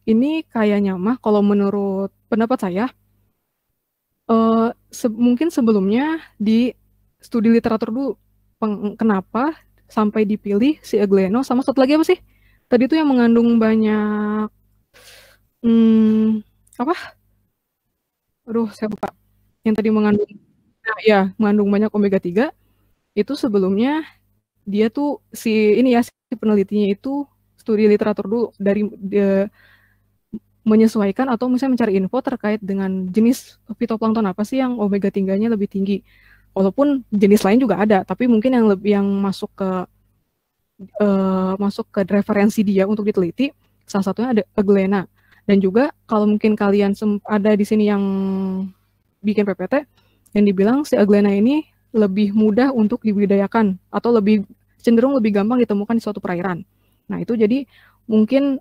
ini kayaknya mah kalau menurut pendapat saya mungkin sebelumnya di studi literatur dulu kenapa sampai dipilih si Euglena sama satu lagi apa sih? Tadi itu yang mengandung banyak apa? Aduh, saya lupa. Yang tadi mengandung banyak omega 3 itu sebelumnya dia tuh si penelitinya itu studi literatur dulu dari menyesuaikan atau misalnya mencari info terkait dengan jenis fitoplankton apa sih yang omega 3-nya lebih tinggi. Walaupun jenis lain juga ada, tapi mungkin yang masuk ke referensi dia untuk diteliti, salah satunya ada Euglena. Dan juga kalau mungkin kalian ada di sini yang bikin PPT, yang dibilang si Euglena ini lebih mudah untuk dibudidayakan atau cenderung lebih gampang ditemukan di suatu perairan. Nah, itu jadi mungkin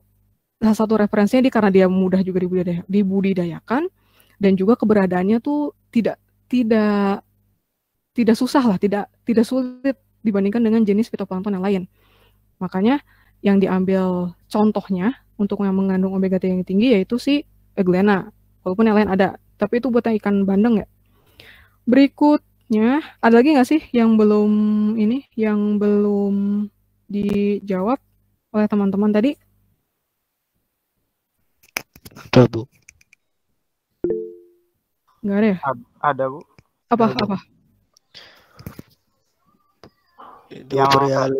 salah satu referensinya karena dia mudah juga dibudidayakan dan juga keberadaannya tuh tidak susah lah, tidak sulit dibandingkan dengan jenis fitoplankton yang lain. Makanya yang diambil contohnya untuk yang mengandung omega 3 yang tinggi yaitu si Euglena. Walaupun yang lain ada, tapi itu buat ikan bandeng ya. Berikutnya, ada lagi nggak sih yang belum dijawab oleh teman-teman tadi? Ada, Bu. Nggak ada ya? Ada, Bu. Apa? Yang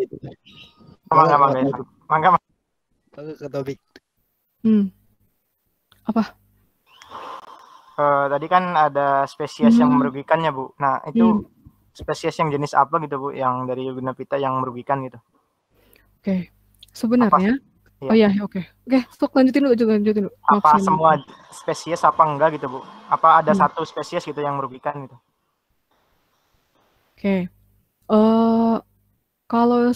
itu. Mangga. Ke topik. Apa? Tadi kan ada spesies yang merugikannya, Bu. Nah, itu spesies yang jenis apa gitu, Bu, yang dari Euglena yang merugikan gitu? Oke. Sebenarnya oke, lanjutin dulu. Apa semua spesies apa enggak gitu, Bu? Apa ada satu spesies gitu yang merugikan gitu? Oke. Kalau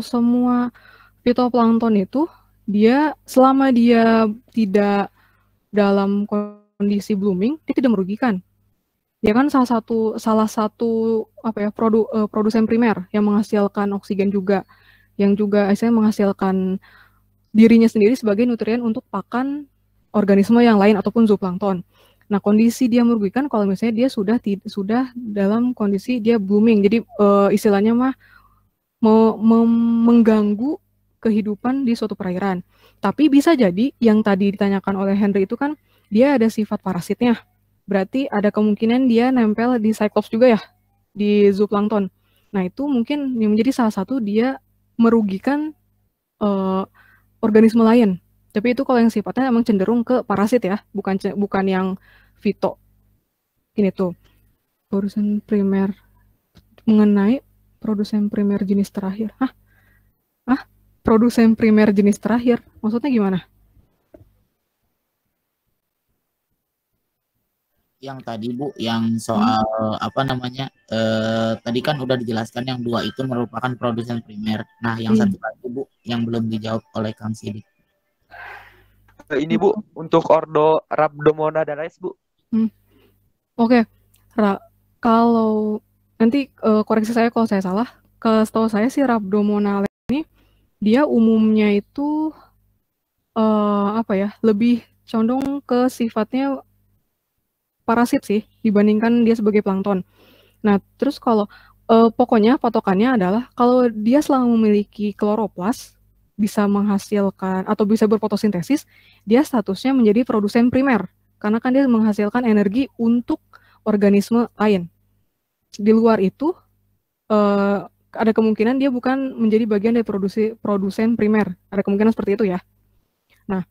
semua fitoplankton itu dia selama dia tidak dalam kondisi blooming, dia tidak merugikan. Dia kan salah satu produsen primer yang menghasilkan oksigen juga, yang juga menghasilkan dirinya sendiri sebagai nutrien untuk pakan organisme yang lain ataupun zooplankton. Nah, kondisi dia merugikan kalau misalnya dia sudah dalam kondisi dia blooming. Jadi istilahnya mah mengganggu kehidupan di suatu perairan. Tapi bisa jadi yang tadi ditanyakan oleh Henry itu kan dia ada sifat parasitnya. Berarti ada kemungkinan dia nempel di Cyclops juga ya, di zooplankton. Nah, itu mungkin yang menjadi salah satu dia merugikan organisme lain. Tapi itu kalau yang sifatnya emang cenderung ke parasit ya, bukan yang fito. Ini tuh produsen primer mengenai produsen primer jenis terakhir. Produsen primer jenis terakhir. Maksudnya gimana? Yang tadi Bu, yang soal tadi kan udah dijelaskan yang 2 itu merupakan produsen primer. Nah, yang satu lagi Bu, yang belum dijawab oleh Kang Sidik. Ini Bu, untuk ordo Rhabdomynadarés Bu. Oke. Kalau nanti koreksi saya kalau saya salah. Setahu saya si Rhabdomynadarés ini dia umumnya itu lebih condong ke sifatnya parasit sih dibandingkan dia sebagai plankton. Nah, terus kalau pokoknya patokannya adalah kalau dia selama memiliki kloroplas, bisa menghasilkan atau bisa berfotosintesis, dia statusnya menjadi produsen primer. Karena kan dia menghasilkan energi untuk organisme lain. Di luar itu, ada kemungkinan dia bukan menjadi bagian dari produsen primer. Ada kemungkinan seperti itu ya. Nah,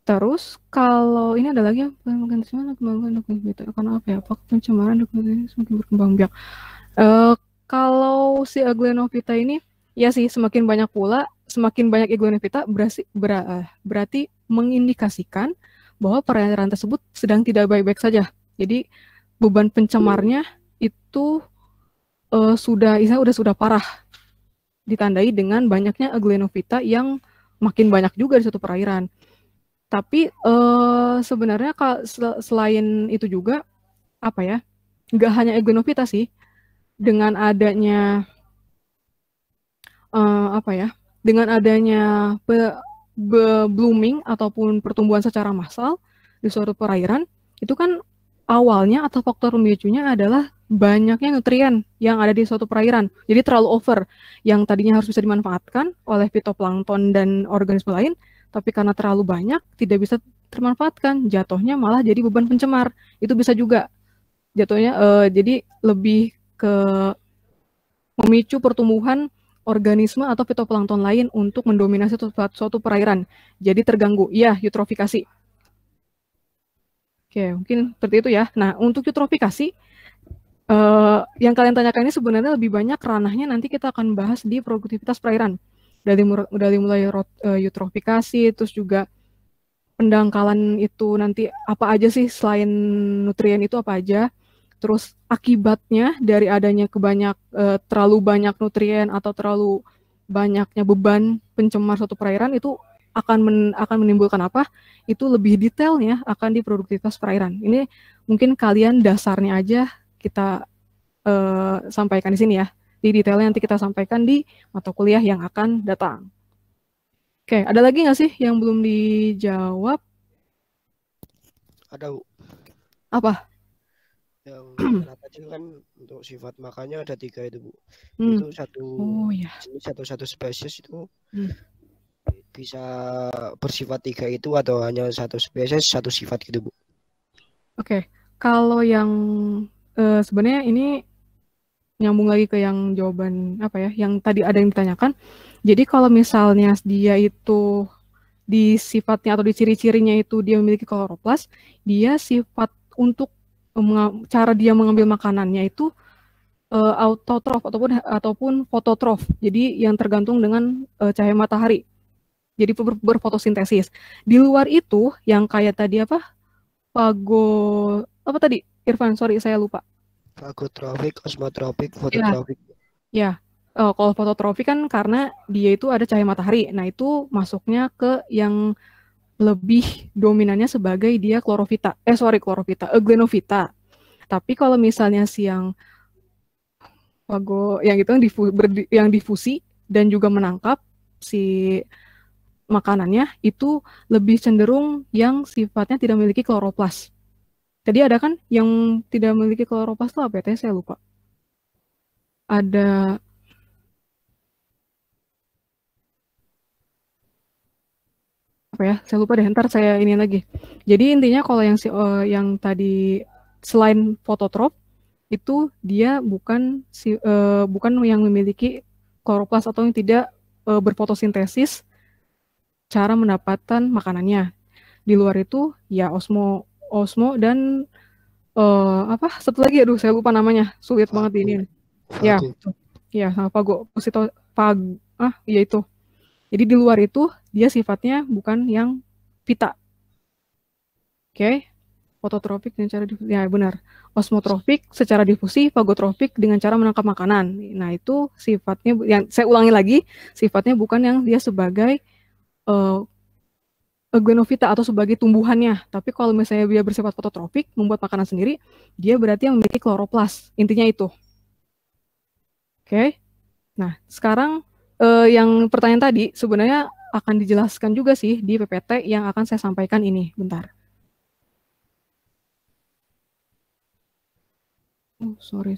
terus kalau ini ada lagi karena apa ya? Pencemaran semakin berkembang biak. Kalau si Euglenovita ini, ya sih semakin banyak Euglenovita berarti mengindikasikan bahwa perairan tersebut sedang tidak baik-baik saja. Jadi beban pencemarnya itu sudah parah, ditandai dengan banyaknya Euglenovita yang makin banyak juga di suatu perairan. Tapi sebenarnya selain itu juga apa ya, nggak hanya Euglenovita sih, dengan adanya blooming ataupun pertumbuhan secara massal di suatu perairan, itu kan awalnya atau faktor pemicunya adalah banyaknya nutrien yang ada di suatu perairan. Jadi terlalu over, yang tadinya harus bisa dimanfaatkan oleh fitoplankton dan organisme lain, tapi karena terlalu banyak tidak bisa termanfaatkan, jatuhnya malah jadi beban pencemar. Itu bisa juga jatuhnya jadi lebih ke memicu pertumbuhan organisme atau fitoplankton lain untuk mendominasi suatu perairan. Jadi terganggu. Ya, eutrofikasi. Oke, mungkin seperti itu ya. Nah, untuk eutrofikasi, yang kalian tanyakan ini sebenarnya lebih banyak ranahnya nanti kita akan bahas di produktivitas perairan. Dari mulai eutrofikasi, terus juga pendangkalan itu nanti apa aja sih selain nutrien itu apa aja. Terus akibatnya dari adanya terlalu banyak nutrien atau terlalu banyaknya beban pencemar suatu perairan itu akan menimbulkan apa? Itu lebih detailnya akan di produktivitas perairan. Ini mungkin kalian dasarnya aja kita sampaikan di sini ya. Di detailnya nanti kita sampaikan di mata kuliah yang akan datang. Oke, ada lagi nggak sih yang belum dijawab? Ada. Apa? Yang tadi kan untuk sifat makannya ada 3 itu, Bu. Itu satu spesies itu bisa bersifat 3 itu atau hanya satu spesies satu sifat gitu, Bu? Oke, kalau yang sebenarnya ini nyambung lagi ke yang jawaban apa ya, yang tadi ada yang ditanyakan. Jadi kalau misalnya dia itu di sifatnya atau di ciri-cirinya itu dia memiliki kloroplas, dia sifat untuk cara dia mengambil makanannya itu autotrof ataupun fototrof. Jadi yang tergantung dengan cahaya matahari. Jadi berfotosintesis. Di luar itu yang kayak tadi apa tadi Irfan, sorry saya lupa. Fagotropik, osmotropik, fototropik. Ya. Kalau fototropik kan karena dia itu ada cahaya matahari. Nah itu masuknya ke yang lebih dominannya sebagai dia Euglenovita. Tapi kalau misalnya yang yang difusi dan juga menangkap si makanannya itu lebih cenderung yang sifatnya tidak memiliki kloroplas. Tadi ada kan yang tidak memiliki kloroplas itu apa ya? Saya lupa. Ada apa ya? Saya lupa deh, ntar saya ini lagi. Jadi intinya kalau yang tadi selain fototrop itu dia bukan yang memiliki kloroplas atau yang tidak berfotosintesis cara mendapatkan makanannya. Di luar itu ya osmo dan satu lagi, aduh saya lupa namanya, sulit banget ini. Ya, sama fago, ya itu. Jadi di luar itu dia sifatnya bukan yang vita. Oke. Fototropik dengan cara difusi. Ya benar. Osmotropik secara difusi, fagotropik dengan cara menangkap makanan. Nah, itu sifatnya yang saya ulangi lagi, sifatnya bukan yang dia sebagai Euglenovita atau sebagai tumbuhannya. Tapi kalau misalnya dia bersifat fototropik, membuat makanan sendiri, dia berarti yang memiliki kloroplas. Intinya itu. Oke. Nah, sekarang yang pertanyaan tadi sebenarnya akan dijelaskan juga sih di PPT yang akan saya sampaikan ini. Bentar. Oh, sorry.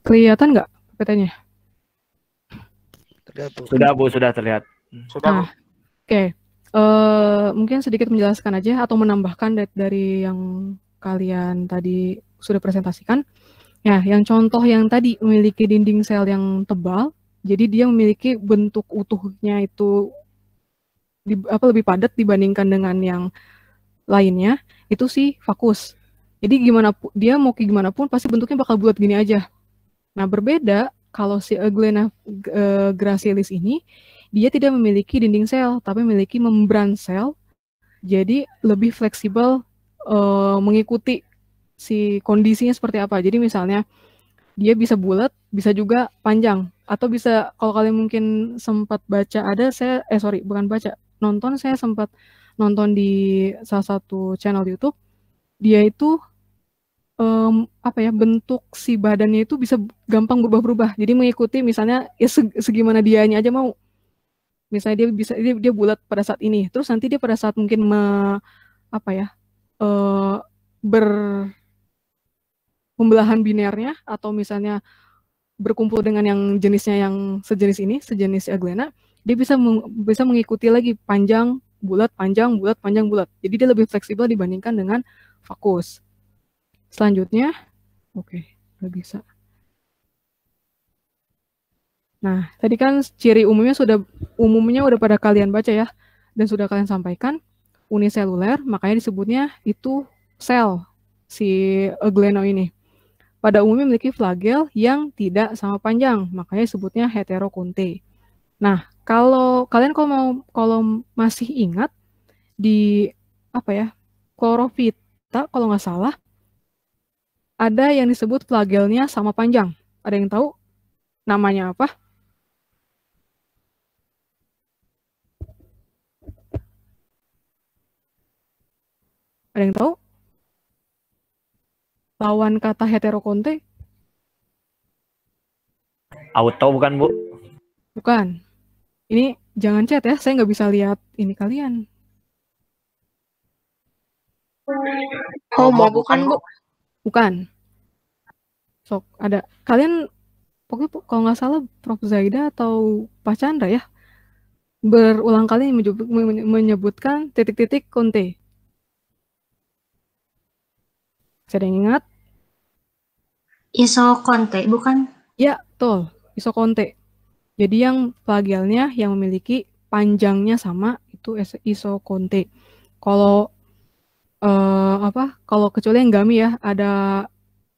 Kelihatan nggak PPT-nya? Sudah Bu, sudah terlihat. Nah, oke. Mungkin sedikit menjelaskan aja atau menambahkan dari yang kalian tadi sudah presentasikan. Ya, yang contoh yang tadi memiliki dinding sel yang tebal, jadi dia memiliki bentuk utuhnya itu lebih padat dibandingkan dengan yang lainnya, itu sih vakus. Jadi dia mau kayak gimana pun pasti bentuknya bakal bulat gini aja. Nah, berbeda kalau si Euglena gracilis ini, dia tidak memiliki dinding sel, tapi memiliki membran sel, jadi lebih fleksibel mengikuti si kondisinya seperti apa. Jadi misalnya dia bisa bulat, bisa juga panjang, atau bisa kalau kalian mungkin sempat baca saya sempat nonton di salah satu channel YouTube, dia itu bentuk si badannya itu bisa gampang berubah-berubah. Jadi mengikuti misalnya ya segimana dianya aja mau. Misalnya dia bulat pada saat ini, terus nanti dia pada saat mungkin pembelahan binernya atau misalnya berkumpul dengan yang jenisnya yang sejenis Euglena, dia bisa mengikuti lagi panjang, bulat, panjang, bulat, panjang, bulat. Jadi dia lebih fleksibel dibandingkan dengan vakus. Selanjutnya, udah bisa. Nah, tadi kan ciri umumnya udah pada kalian baca ya, dan sudah kalian sampaikan, uniseluler, makanya disebutnya itu sel si Euglena ini. Pada umumnya memiliki flagel yang tidak sama panjang, makanya disebutnya heterokonte. Nah, kalau masih ingat di Chlorophyta kalau nggak salah ada yang disebut flagelnya sama panjang. Ada yang tahu namanya apa? Ada yang tahu? Lawan kata heterokonte? Auto bukan Bu? Bukan. Ini jangan chat ya, saya nggak bisa lihat ini kalian. Homo bukan Bu? Bukan. Sok ada kalian pokoknya kalau nggak salah Prof Zaida atau Pak Chandra ya berulang kali menyebutkan titik-titik konte. Saya yang ingat? Isokonte bukan? Ya, betul. Isokonte. Jadi yang flagelnya yang memiliki panjangnya sama itu isokonte. Kalau kalau kecuali yang gami ya, ada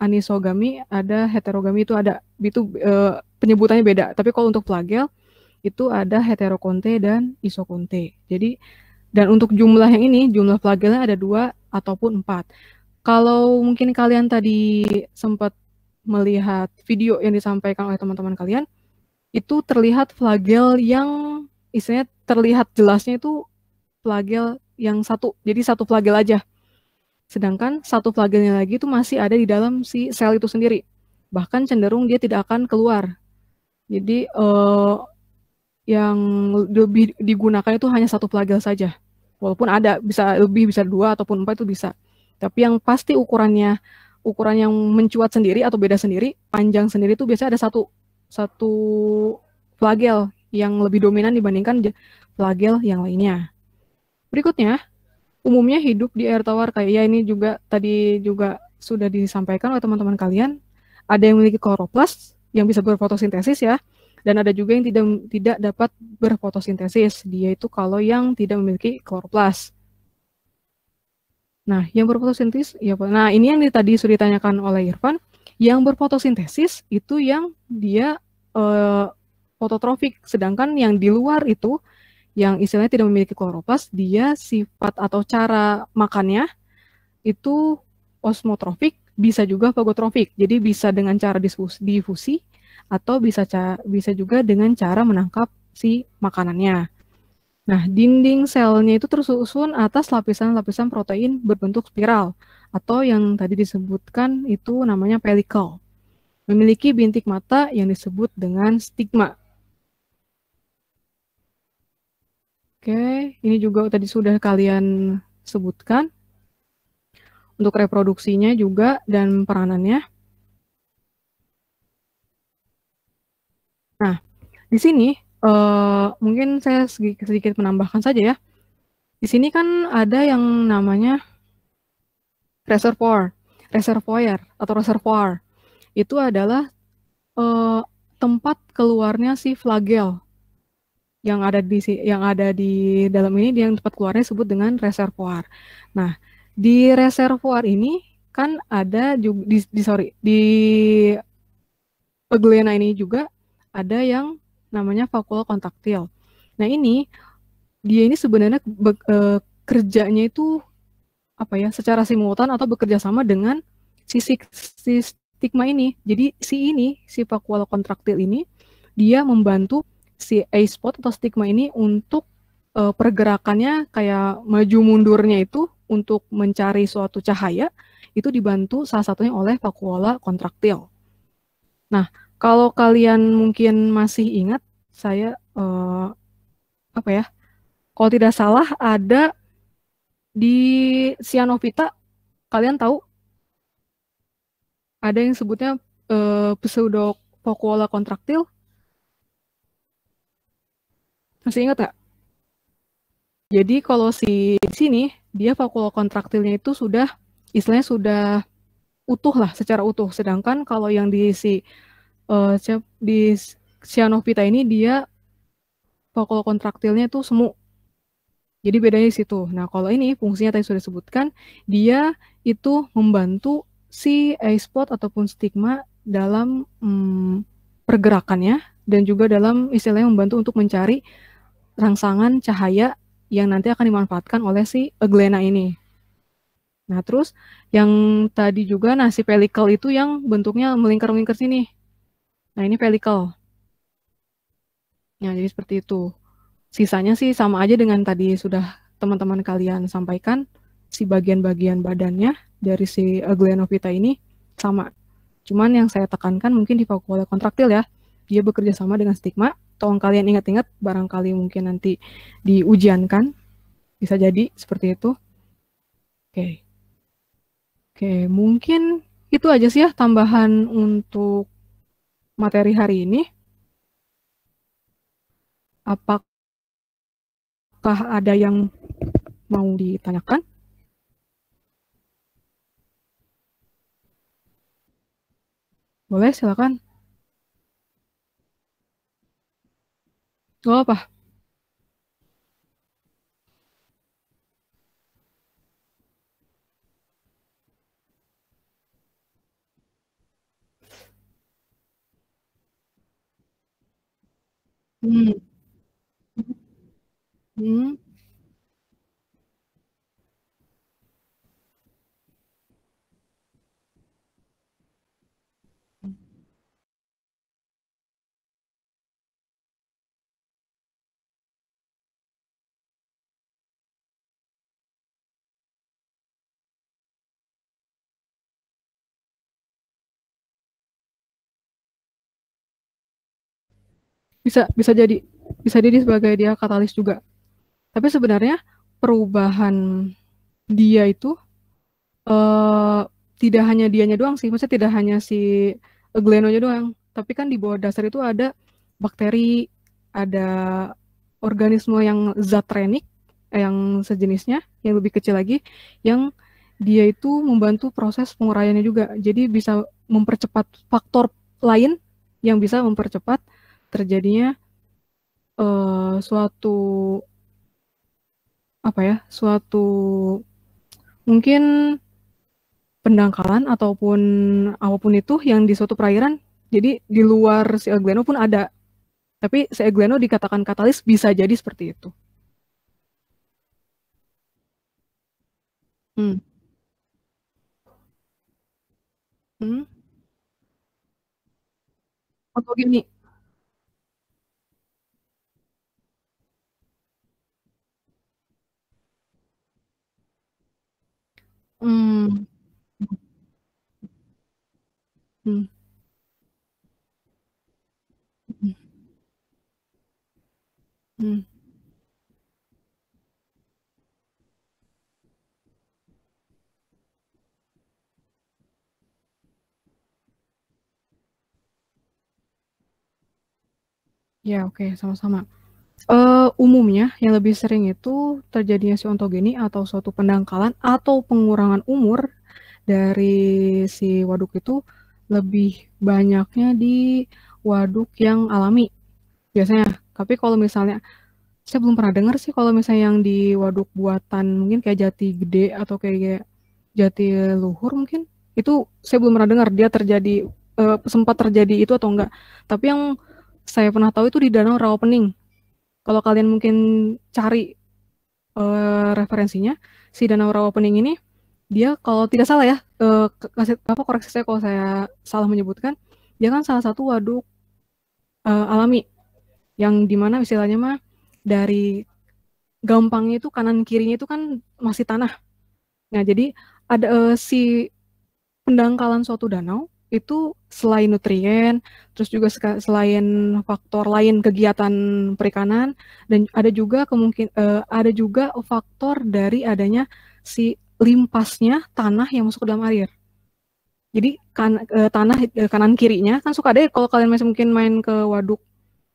anisogami, ada heterogami, itu penyebutannya beda. Tapi kalau untuk flagel itu ada heterokonte dan isokonte. Jadi dan untuk jumlah yang ini, jumlah flagelnya ada 2 ataupun 4. Kalau mungkin kalian tadi sempat melihat video yang disampaikan oleh teman-teman kalian, itu terlihat flagel yang istilahnya terlihat jelasnya itu flagel yang satu. Jadi satu flagel aja. Sedangkan satu flagelnya lagi itu masih ada di dalam si sel itu sendiri. Bahkan cenderung dia tidak akan keluar. Jadi yang lebih digunakan itu hanya satu flagel saja. Walaupun ada bisa lebih, bisa 2 ataupun 4 itu bisa. Tapi yang pasti ukuran yang mencuat sendiri atau beda sendiri, panjang sendiri itu biasanya ada satu flagel yang lebih dominan dibandingkan flagel yang lainnya. Berikutnya, umumnya hidup di air tawar kayak ya ini juga tadi juga sudah disampaikan oleh teman-teman kalian. Ada yang memiliki kloroplas yang bisa berfotosintesis ya, dan ada juga yang tidak dapat berfotosintesis. Dia itu kalau yang tidak memiliki kloroplas. Nah, yang berfotosintesis, nah ini yang tadi sudah ditanyakan oleh Irfan, yang berfotosintesis itu yang dia fototrofik, sedangkan yang di luar itu, yang istilahnya tidak memiliki kloroplas, dia sifat atau cara makannya itu osmotrofik, bisa juga fagotrofik, jadi bisa dengan cara difusi, atau bisa juga dengan cara menangkap si makanannya. Nah, dinding selnya itu tersusun atas lapisan-lapisan protein berbentuk spiral, atau yang tadi disebutkan itu namanya pelikel. Memiliki bintik mata yang disebut dengan stigma. Oke, ini juga tadi sudah kalian sebutkan. Untuk reproduksinya juga dan peranannya. di sini mungkin saya sedikit menambahkan saja ya. Di sini kan ada yang namanya reservoir atau reservoir. Itu adalah tempat keluarnya si flagel yang ada di dalam ini, yang tempat keluarnya disebut dengan reservoir. Nah, di reservoir ini kan ada juga di Euglena ini juga ada yang namanya vakuola kontraktil. Nah, dia ini sebenarnya kerjanya itu apa ya, secara simultan atau bekerja sama dengan si stigma ini. Jadi si vakuola kontraktil ini dia membantu si A-spot atau stigma ini untuk pergerakannya kayak maju mundurnya itu untuk mencari suatu cahaya, itu dibantu salah satunya oleh vakuola kontraktil. Nah, kalau kalian mungkin masih ingat, saya apa ya, kalau tidak salah ada di cyanophyta, kalian tahu ada yang sebutnya pseudo vakuola kontraktil. Masih ingat nggak? Jadi kalau di sini dia vakuola kontraktilnya itu sudah istilahnya sudah utuh lah, secara utuh. Sedangkan kalau yang di cyanophyta ini dia vakuola kontraktilnya itu semu. Jadi bedanya di situ. Nah, kalau ini fungsinya tadi sudah disebutkan, dia itu membantu si A-spot ataupun stigma dalam pergerakannya, dan juga dalam istilahnya membantu untuk mencari rangsangan cahaya yang nanti akan dimanfaatkan oleh si Euglena ini. Nah, terus yang tadi juga, si pelicle itu yang bentuknya melingkar-melingkar sini. Nah, ini pelicle. Nah, jadi seperti itu. Sisanya sih sama aja dengan tadi sudah teman-teman kalian sampaikan, si bagian-bagian badannya dari si Euglenophita ini sama. Cuman yang saya tekankan mungkin di vakuola kontraktil ya, dia bekerja sama dengan stigma. Tolong kalian ingat-ingat, barangkali mungkin nanti diujiankan, bisa jadi seperti itu. Oke, mungkin itu aja sih ya tambahan untuk materi hari ini. Apakah ada yang mau ditanyakan? Boleh, silakan. Gak apa. Bisa jadi sebagai dia katalis juga. Tapi sebenarnya perubahan dia itu tidak hanya dianya doang sih, maksudnya tidak hanya si Euglenonya doang, tapi kan di bawah dasar itu ada bakteri, ada organisme yang zatrenik, yang sejenisnya, yang lebih kecil lagi, yang dia itu membantu proses penguraiannya juga. Jadi bisa mempercepat faktor lain yang bisa mempercepat terjadinya suatu mungkin pendangkalan ataupun apapun itu yang di suatu perairan. Jadi di luar si Eugleno pun ada, tapi si Eugleno dikatakan katalis, bisa jadi seperti itu. Atau gini, hmm, hmm, hmm, hmm. Ya, oke, sama-sama. Umumnya yang lebih sering itu terjadinya si ontogeni atau suatu pendangkalan atau pengurangan umur dari si waduk itu lebih banyaknya di waduk yang alami biasanya. Tapi kalau misalnya saya belum pernah dengar sih kalau misalnya yang di waduk buatan mungkin kayak Jati Gede atau kayak Jati Luhur mungkin itu saya belum pernah dengar dia terjadi sempat terjadi itu atau enggak. Tapi yang saya pernah tahu itu di Danau Rawapening. Kalau kalian mungkin cari referensinya, si Danau Rawapening ini dia kalau tidak salah ya, kasih apa koreksi saya kalau saya salah menyebutkan, dia kan salah satu waduk alami yang dimana istilahnya mah dari gampangnya itu kanan kirinya itu kan masih tanah. Nah jadi ada si pendangkalan suatu danau itu selain nutrien, terus juga selain faktor lain kegiatan perikanan, dan ada juga ada juga faktor dari adanya si limpasnya tanah yang masuk ke dalam air. Jadi tanah kanan kirinya kan suka ada kalau kalian masih mungkin main ke waduk,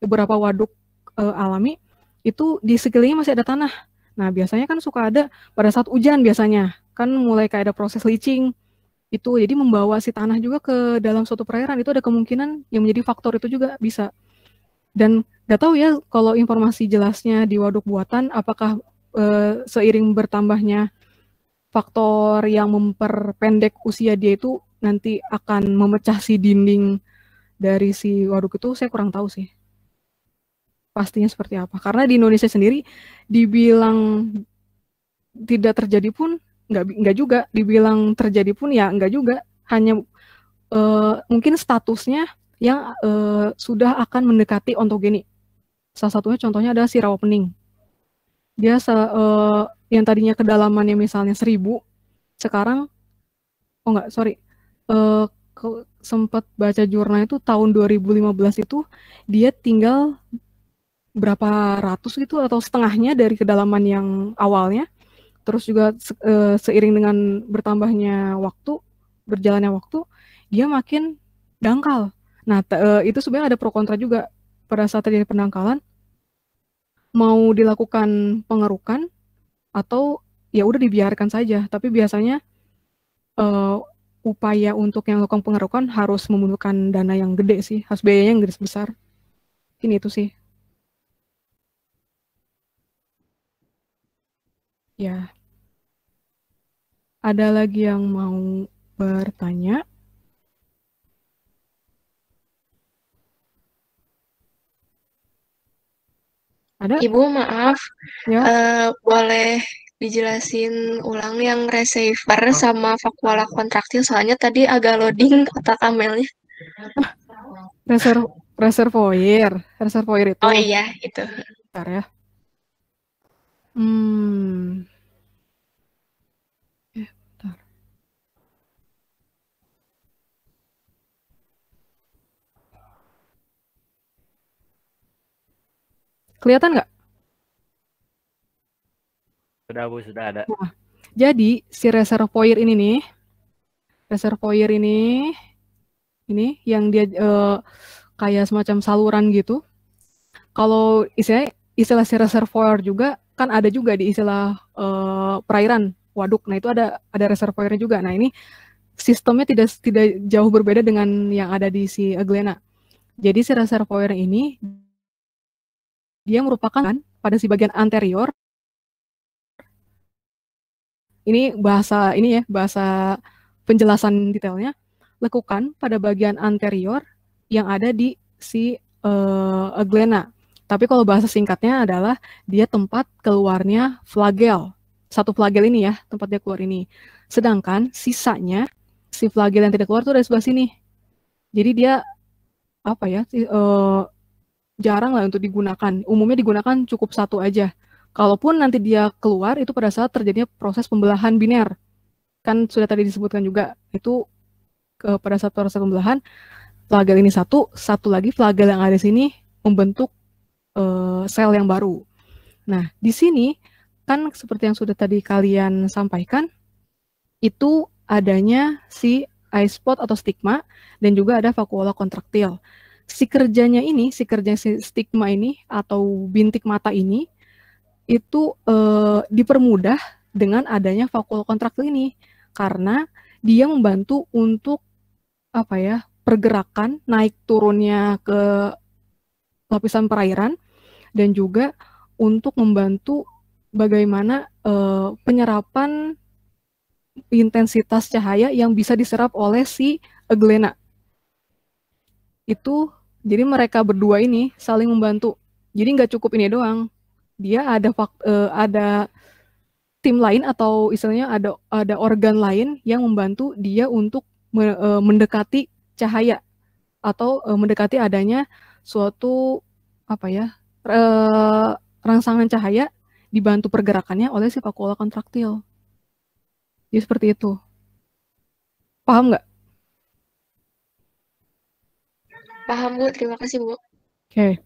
beberapa waduk alami itu di sekelilingnya masih ada tanah. Nah biasanya kan suka ada pada saat hujan biasanya kan mulai kayak ada proses leaching itu, jadi membawa si tanah juga ke dalam suatu perairan itu ada kemungkinan yang menjadi faktor itu juga bisa. Dan nggak tahu ya kalau informasi jelasnya di waduk buatan apakah seiring bertambahnya faktor yang memperpendek usia dia itu nanti akan memecah si dinding dari si waduk itu, saya kurang tahu sih pastinya seperti apa. Karena di Indonesia sendiri dibilang tidak terjadi pun nggak juga, dibilang terjadi pun ya nggak juga, hanya mungkin statusnya yang sudah akan mendekati ontogeni. Salah satunya contohnya adalah si Rawapening. Dia yang tadinya kedalamannya misalnya 1000, sekarang sempat baca jurnal itu tahun 2015 itu dia tinggal berapa ratus gitu atau setengahnya dari kedalaman yang awalnya. Terus juga seiring dengan bertambahnya waktu, berjalannya waktu, dia makin dangkal. Nah, itu sebenarnya ada pro kontra juga pada saat terjadi pendangkalan. Mau dilakukan pengerukan atau ya udah dibiarkan saja. Tapi biasanya upaya untuk yang melakukan pengerukan harus membutuhkan dana yang gede sih, harus biayanya yang gede besar. Ini itu sih. Ya. Ada lagi yang mau bertanya? Ada? Ibu, maaf. Ya. Boleh dijelasin ulang yang receiver sama vakuola kontraktil, soalnya tadi agak loading otak Amelnya. Reservoir itu. Oh iya, itu. Bentar ya. Bentar. Kelihatan nggak? Sudah Bu, sudah ada. Nah, jadi si reservoir ini nih, ini yang dia kayak semacam saluran gitu. Kalau istilah si reservoir juga kan ada juga di istilah perairan waduk. Nah itu ada reservoirnya juga. Nah ini sistemnya tidak jauh berbeda dengan yang ada di si Euglena. Jadi si reservoir ini dia merupakan pada si bagian anterior. Ini bahasa penjelasan detailnya, lekukan pada bagian anterior yang ada di si Euglena. Tapi kalau bahasa singkatnya adalah dia tempat keluarnya flagel. Satu flagel ini ya, tempat dia keluar ini. Sedangkan sisanya, si flagel yang tidak keluar itu dari sebelah sini. Jadi dia, jarang lah untuk digunakan. Umumnya digunakan cukup satu aja. Kalaupun nanti dia keluar, itu pada saat terjadinya proses pembelahan biner. Kan sudah tadi disebutkan juga, itu pada saat proses pembelahan, flagel ini satu lagi flagel yang ada di sini membentuk sel yang baru. Nah, di sini kan seperti yang sudah tadi kalian sampaikan, itu adanya si eye spot atau stigma dan juga ada vakuola kontraktil. si kerja si stigma ini atau bintik mata ini itu dipermudah dengan adanya vakuola kontraktil ini, karena dia membantu untuk pergerakan naik turunnya ke lapisan perairan, dan juga untuk membantu bagaimana penyerapan intensitas cahaya yang bisa diserap oleh si Euglena. Itu jadi mereka berdua ini saling membantu. Jadi nggak cukup ini doang. Dia ada tim lain atau istilahnya ada organ lain yang membantu dia untuk mendekati cahaya atau mendekati adanya suatu rangsangan cahaya, dibantu pergerakannya oleh si vakuola kontraktil. Jadi seperti itu. Paham nggak? Paham, Bu. Terima kasih, Bu. Oke.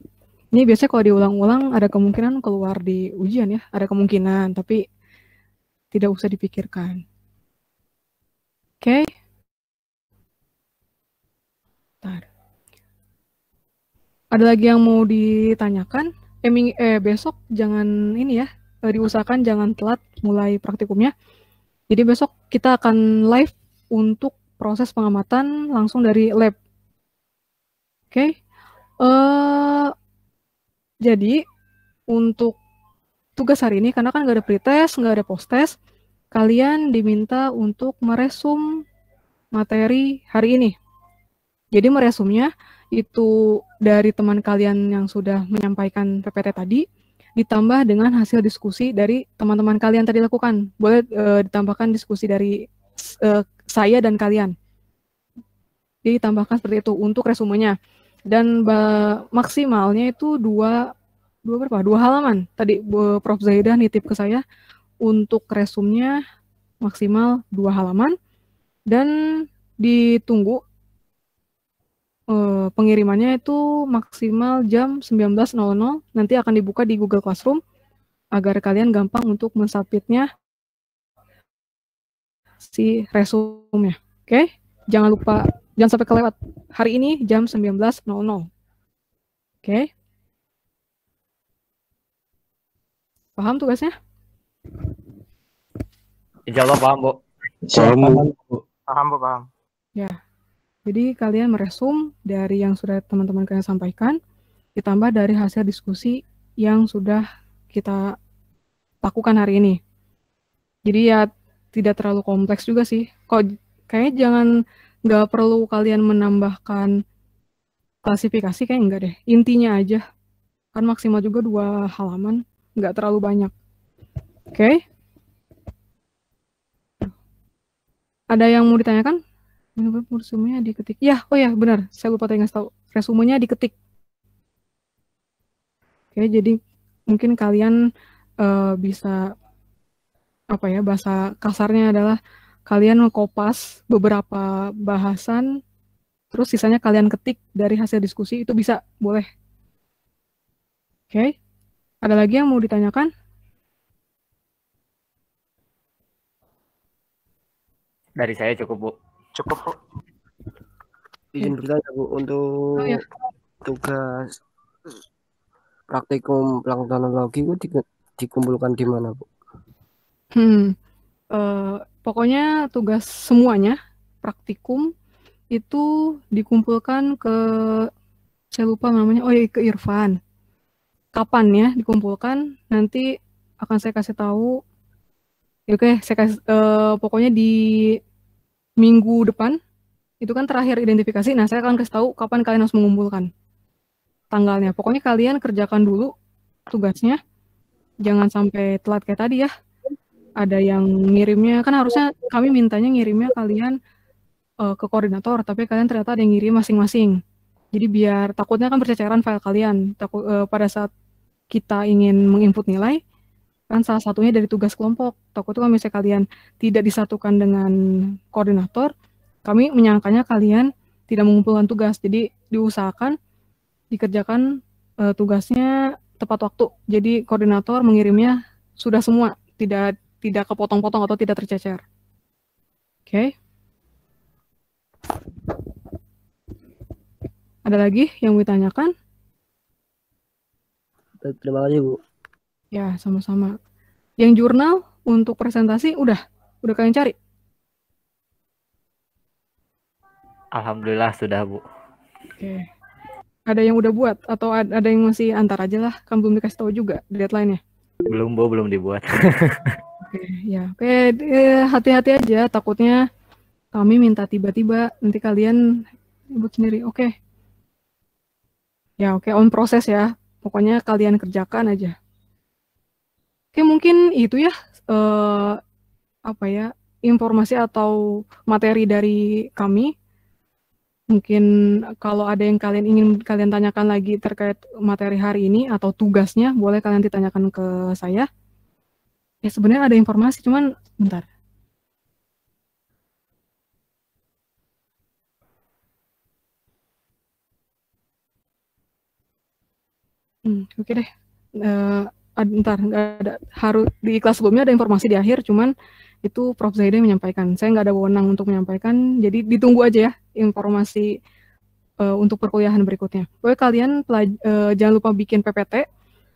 Ini biasanya kalau diulang-ulang ada kemungkinan keluar di ujian ya. Ada kemungkinan, tapi tidak usah dipikirkan. Oke. Ada lagi yang mau ditanyakan? Besok jangan ini ya, diusahakan jangan telat mulai praktikumnya. Jadi besok kita akan live untuk proses pengamatan langsung dari lab. Oke. Jadi untuk tugas hari ini, karena kan nggak ada pretest, nggak ada post-test, kalian diminta untuk meresum materi hari ini. Jadi meresumnya itu dari teman kalian yang sudah menyampaikan PPT tadi, ditambah dengan hasil diskusi dari teman-teman kalian tadi lakukan. Boleh ditambahkan diskusi dari saya dan kalian. Jadi ditambahkan seperti itu untuk resumenya. Dan maksimalnya itu dua halaman. Tadi Prof. Zaidah nitip ke saya untuk resumnya maksimal 2 halaman. Dan ditunggu pengirimannya itu maksimal jam 19.00. Nanti akan dibuka di Google Classroom agar kalian gampang untuk mensubmitnya si resumnya. Oke? Jangan lupa, jangan sampai kelewat. Hari ini jam 19.00. Oke? Paham tugasnya? Insya Allah paham, Bu. Paham, Bu, paham. Ya. Jadi kalian meresum dari yang sudah teman-teman kalian sampaikan, ditambah dari hasil diskusi yang sudah kita lakukan hari ini. Jadi ya tidak terlalu kompleks juga sih. Kayaknya nggak perlu kalian menambahkan klasifikasi, kayak enggak deh. Intinya aja. Kan maksimal juga 2 halaman, nggak terlalu banyak. Oke? Ada yang mau ditanyakan? Resumenya diketik. Ya, oh ya benar. Saya lupa tadi ngasih tahu. Resumenya diketik. Oke, jadi mungkin kalian bisa bahasa kasarnya adalah kalian ngekopas beberapa bahasan, terus sisanya kalian ketik dari hasil diskusi, itu bisa, boleh. Oke, ada lagi yang mau ditanyakan? Dari saya cukup, Bu. Cukup, Bu. Izin bertanya, Bu, untuk tugas praktikum planktonologi itu dikumpulkan di mana, Bu? Pokoknya tugas semuanya praktikum itu dikumpulkan ke, saya lupa namanya, ke Irfan. Kapan ya dikumpulkan? Nanti akan saya kasih tahu. Oke, saya kasih pokoknya di minggu depan itu kan terakhir identifikasi. Nah, saya akan kasih tahu kapan kalian harus mengumpulkan tanggalnya. Pokoknya kalian kerjakan dulu tugasnya, jangan sampai telat kayak tadi ya. Ada yang ngirimnya, kan harusnya kami mintanya ngirimnya kalian ke koordinator, tapi kalian ternyata ada yang ngirim masing-masing. Jadi biar takutnya kan berceceran file kalian. Pada saat kita ingin menginput nilai, kan salah satunya dari tugas kelompok. Takutnya kalau misalnya kalian tidak disatukan dengan koordinator, kami menyangkanya kalian tidak mengumpulkan tugas. Jadi diusahakan dikerjakan tugasnya tepat waktu. Jadi koordinator mengirimnya sudah semua, tidak kepotong-potong atau tidak tercecer. Oke. Ada lagi yang mau ditanyakan? Terima kasih, Bu. Ya, sama-sama. Yang jurnal untuk presentasi udah kalian cari? Alhamdulillah sudah, Bu. Oke. Ada yang udah buat atau ada yang masih antar aja lah, kan belum dikasih tahu juga deadline-nya. Belum, Bu, belum dibuat. Oke, ya. Oke, hati-hati aja, takutnya kami minta tiba-tiba nanti kalian buat sendiri. Oke. Ya, oke, on proses ya. Pokoknya kalian kerjakan aja. Oke, mungkin itu ya apa ya, informasi atau materi dari kami. Mungkin kalau ada yang ingin kalian tanyakan lagi terkait materi hari ini atau tugasnya, boleh kalian ditanyakan ke saya. Ya, sebenarnya ada informasi, cuman bentar. Oke deh. Bentar, nggak ada, harus di kelas sebelumnya ada informasi di akhir, cuman itu Prof. Zaida yang menyampaikan. Saya nggak ada wewenang untuk menyampaikan, jadi ditunggu aja ya informasi untuk perkuliahan berikutnya. Pokoknya kalian jangan lupa bikin PPT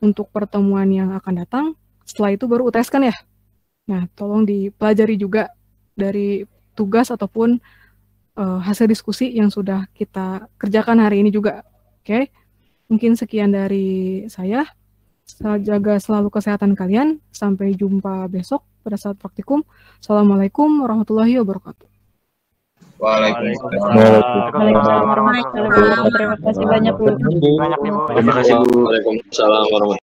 untuk pertemuan yang akan datang. Setelah itu baru UTS kan ya. Nah, tolong dipelajari juga dari tugas ataupun hasil diskusi yang sudah kita kerjakan hari ini juga. Oke, mungkin sekian dari saya. Jaga selalu kesehatan kalian. Sampai jumpa besok pada saat praktikum. Assalamualaikum warahmatullahi wabarakatuh. Waalaikumsalam. Terima kasih banyak, Bu. Terima kasih, Bu. Waalaikumsalam warahmatullahi wabarakatuh.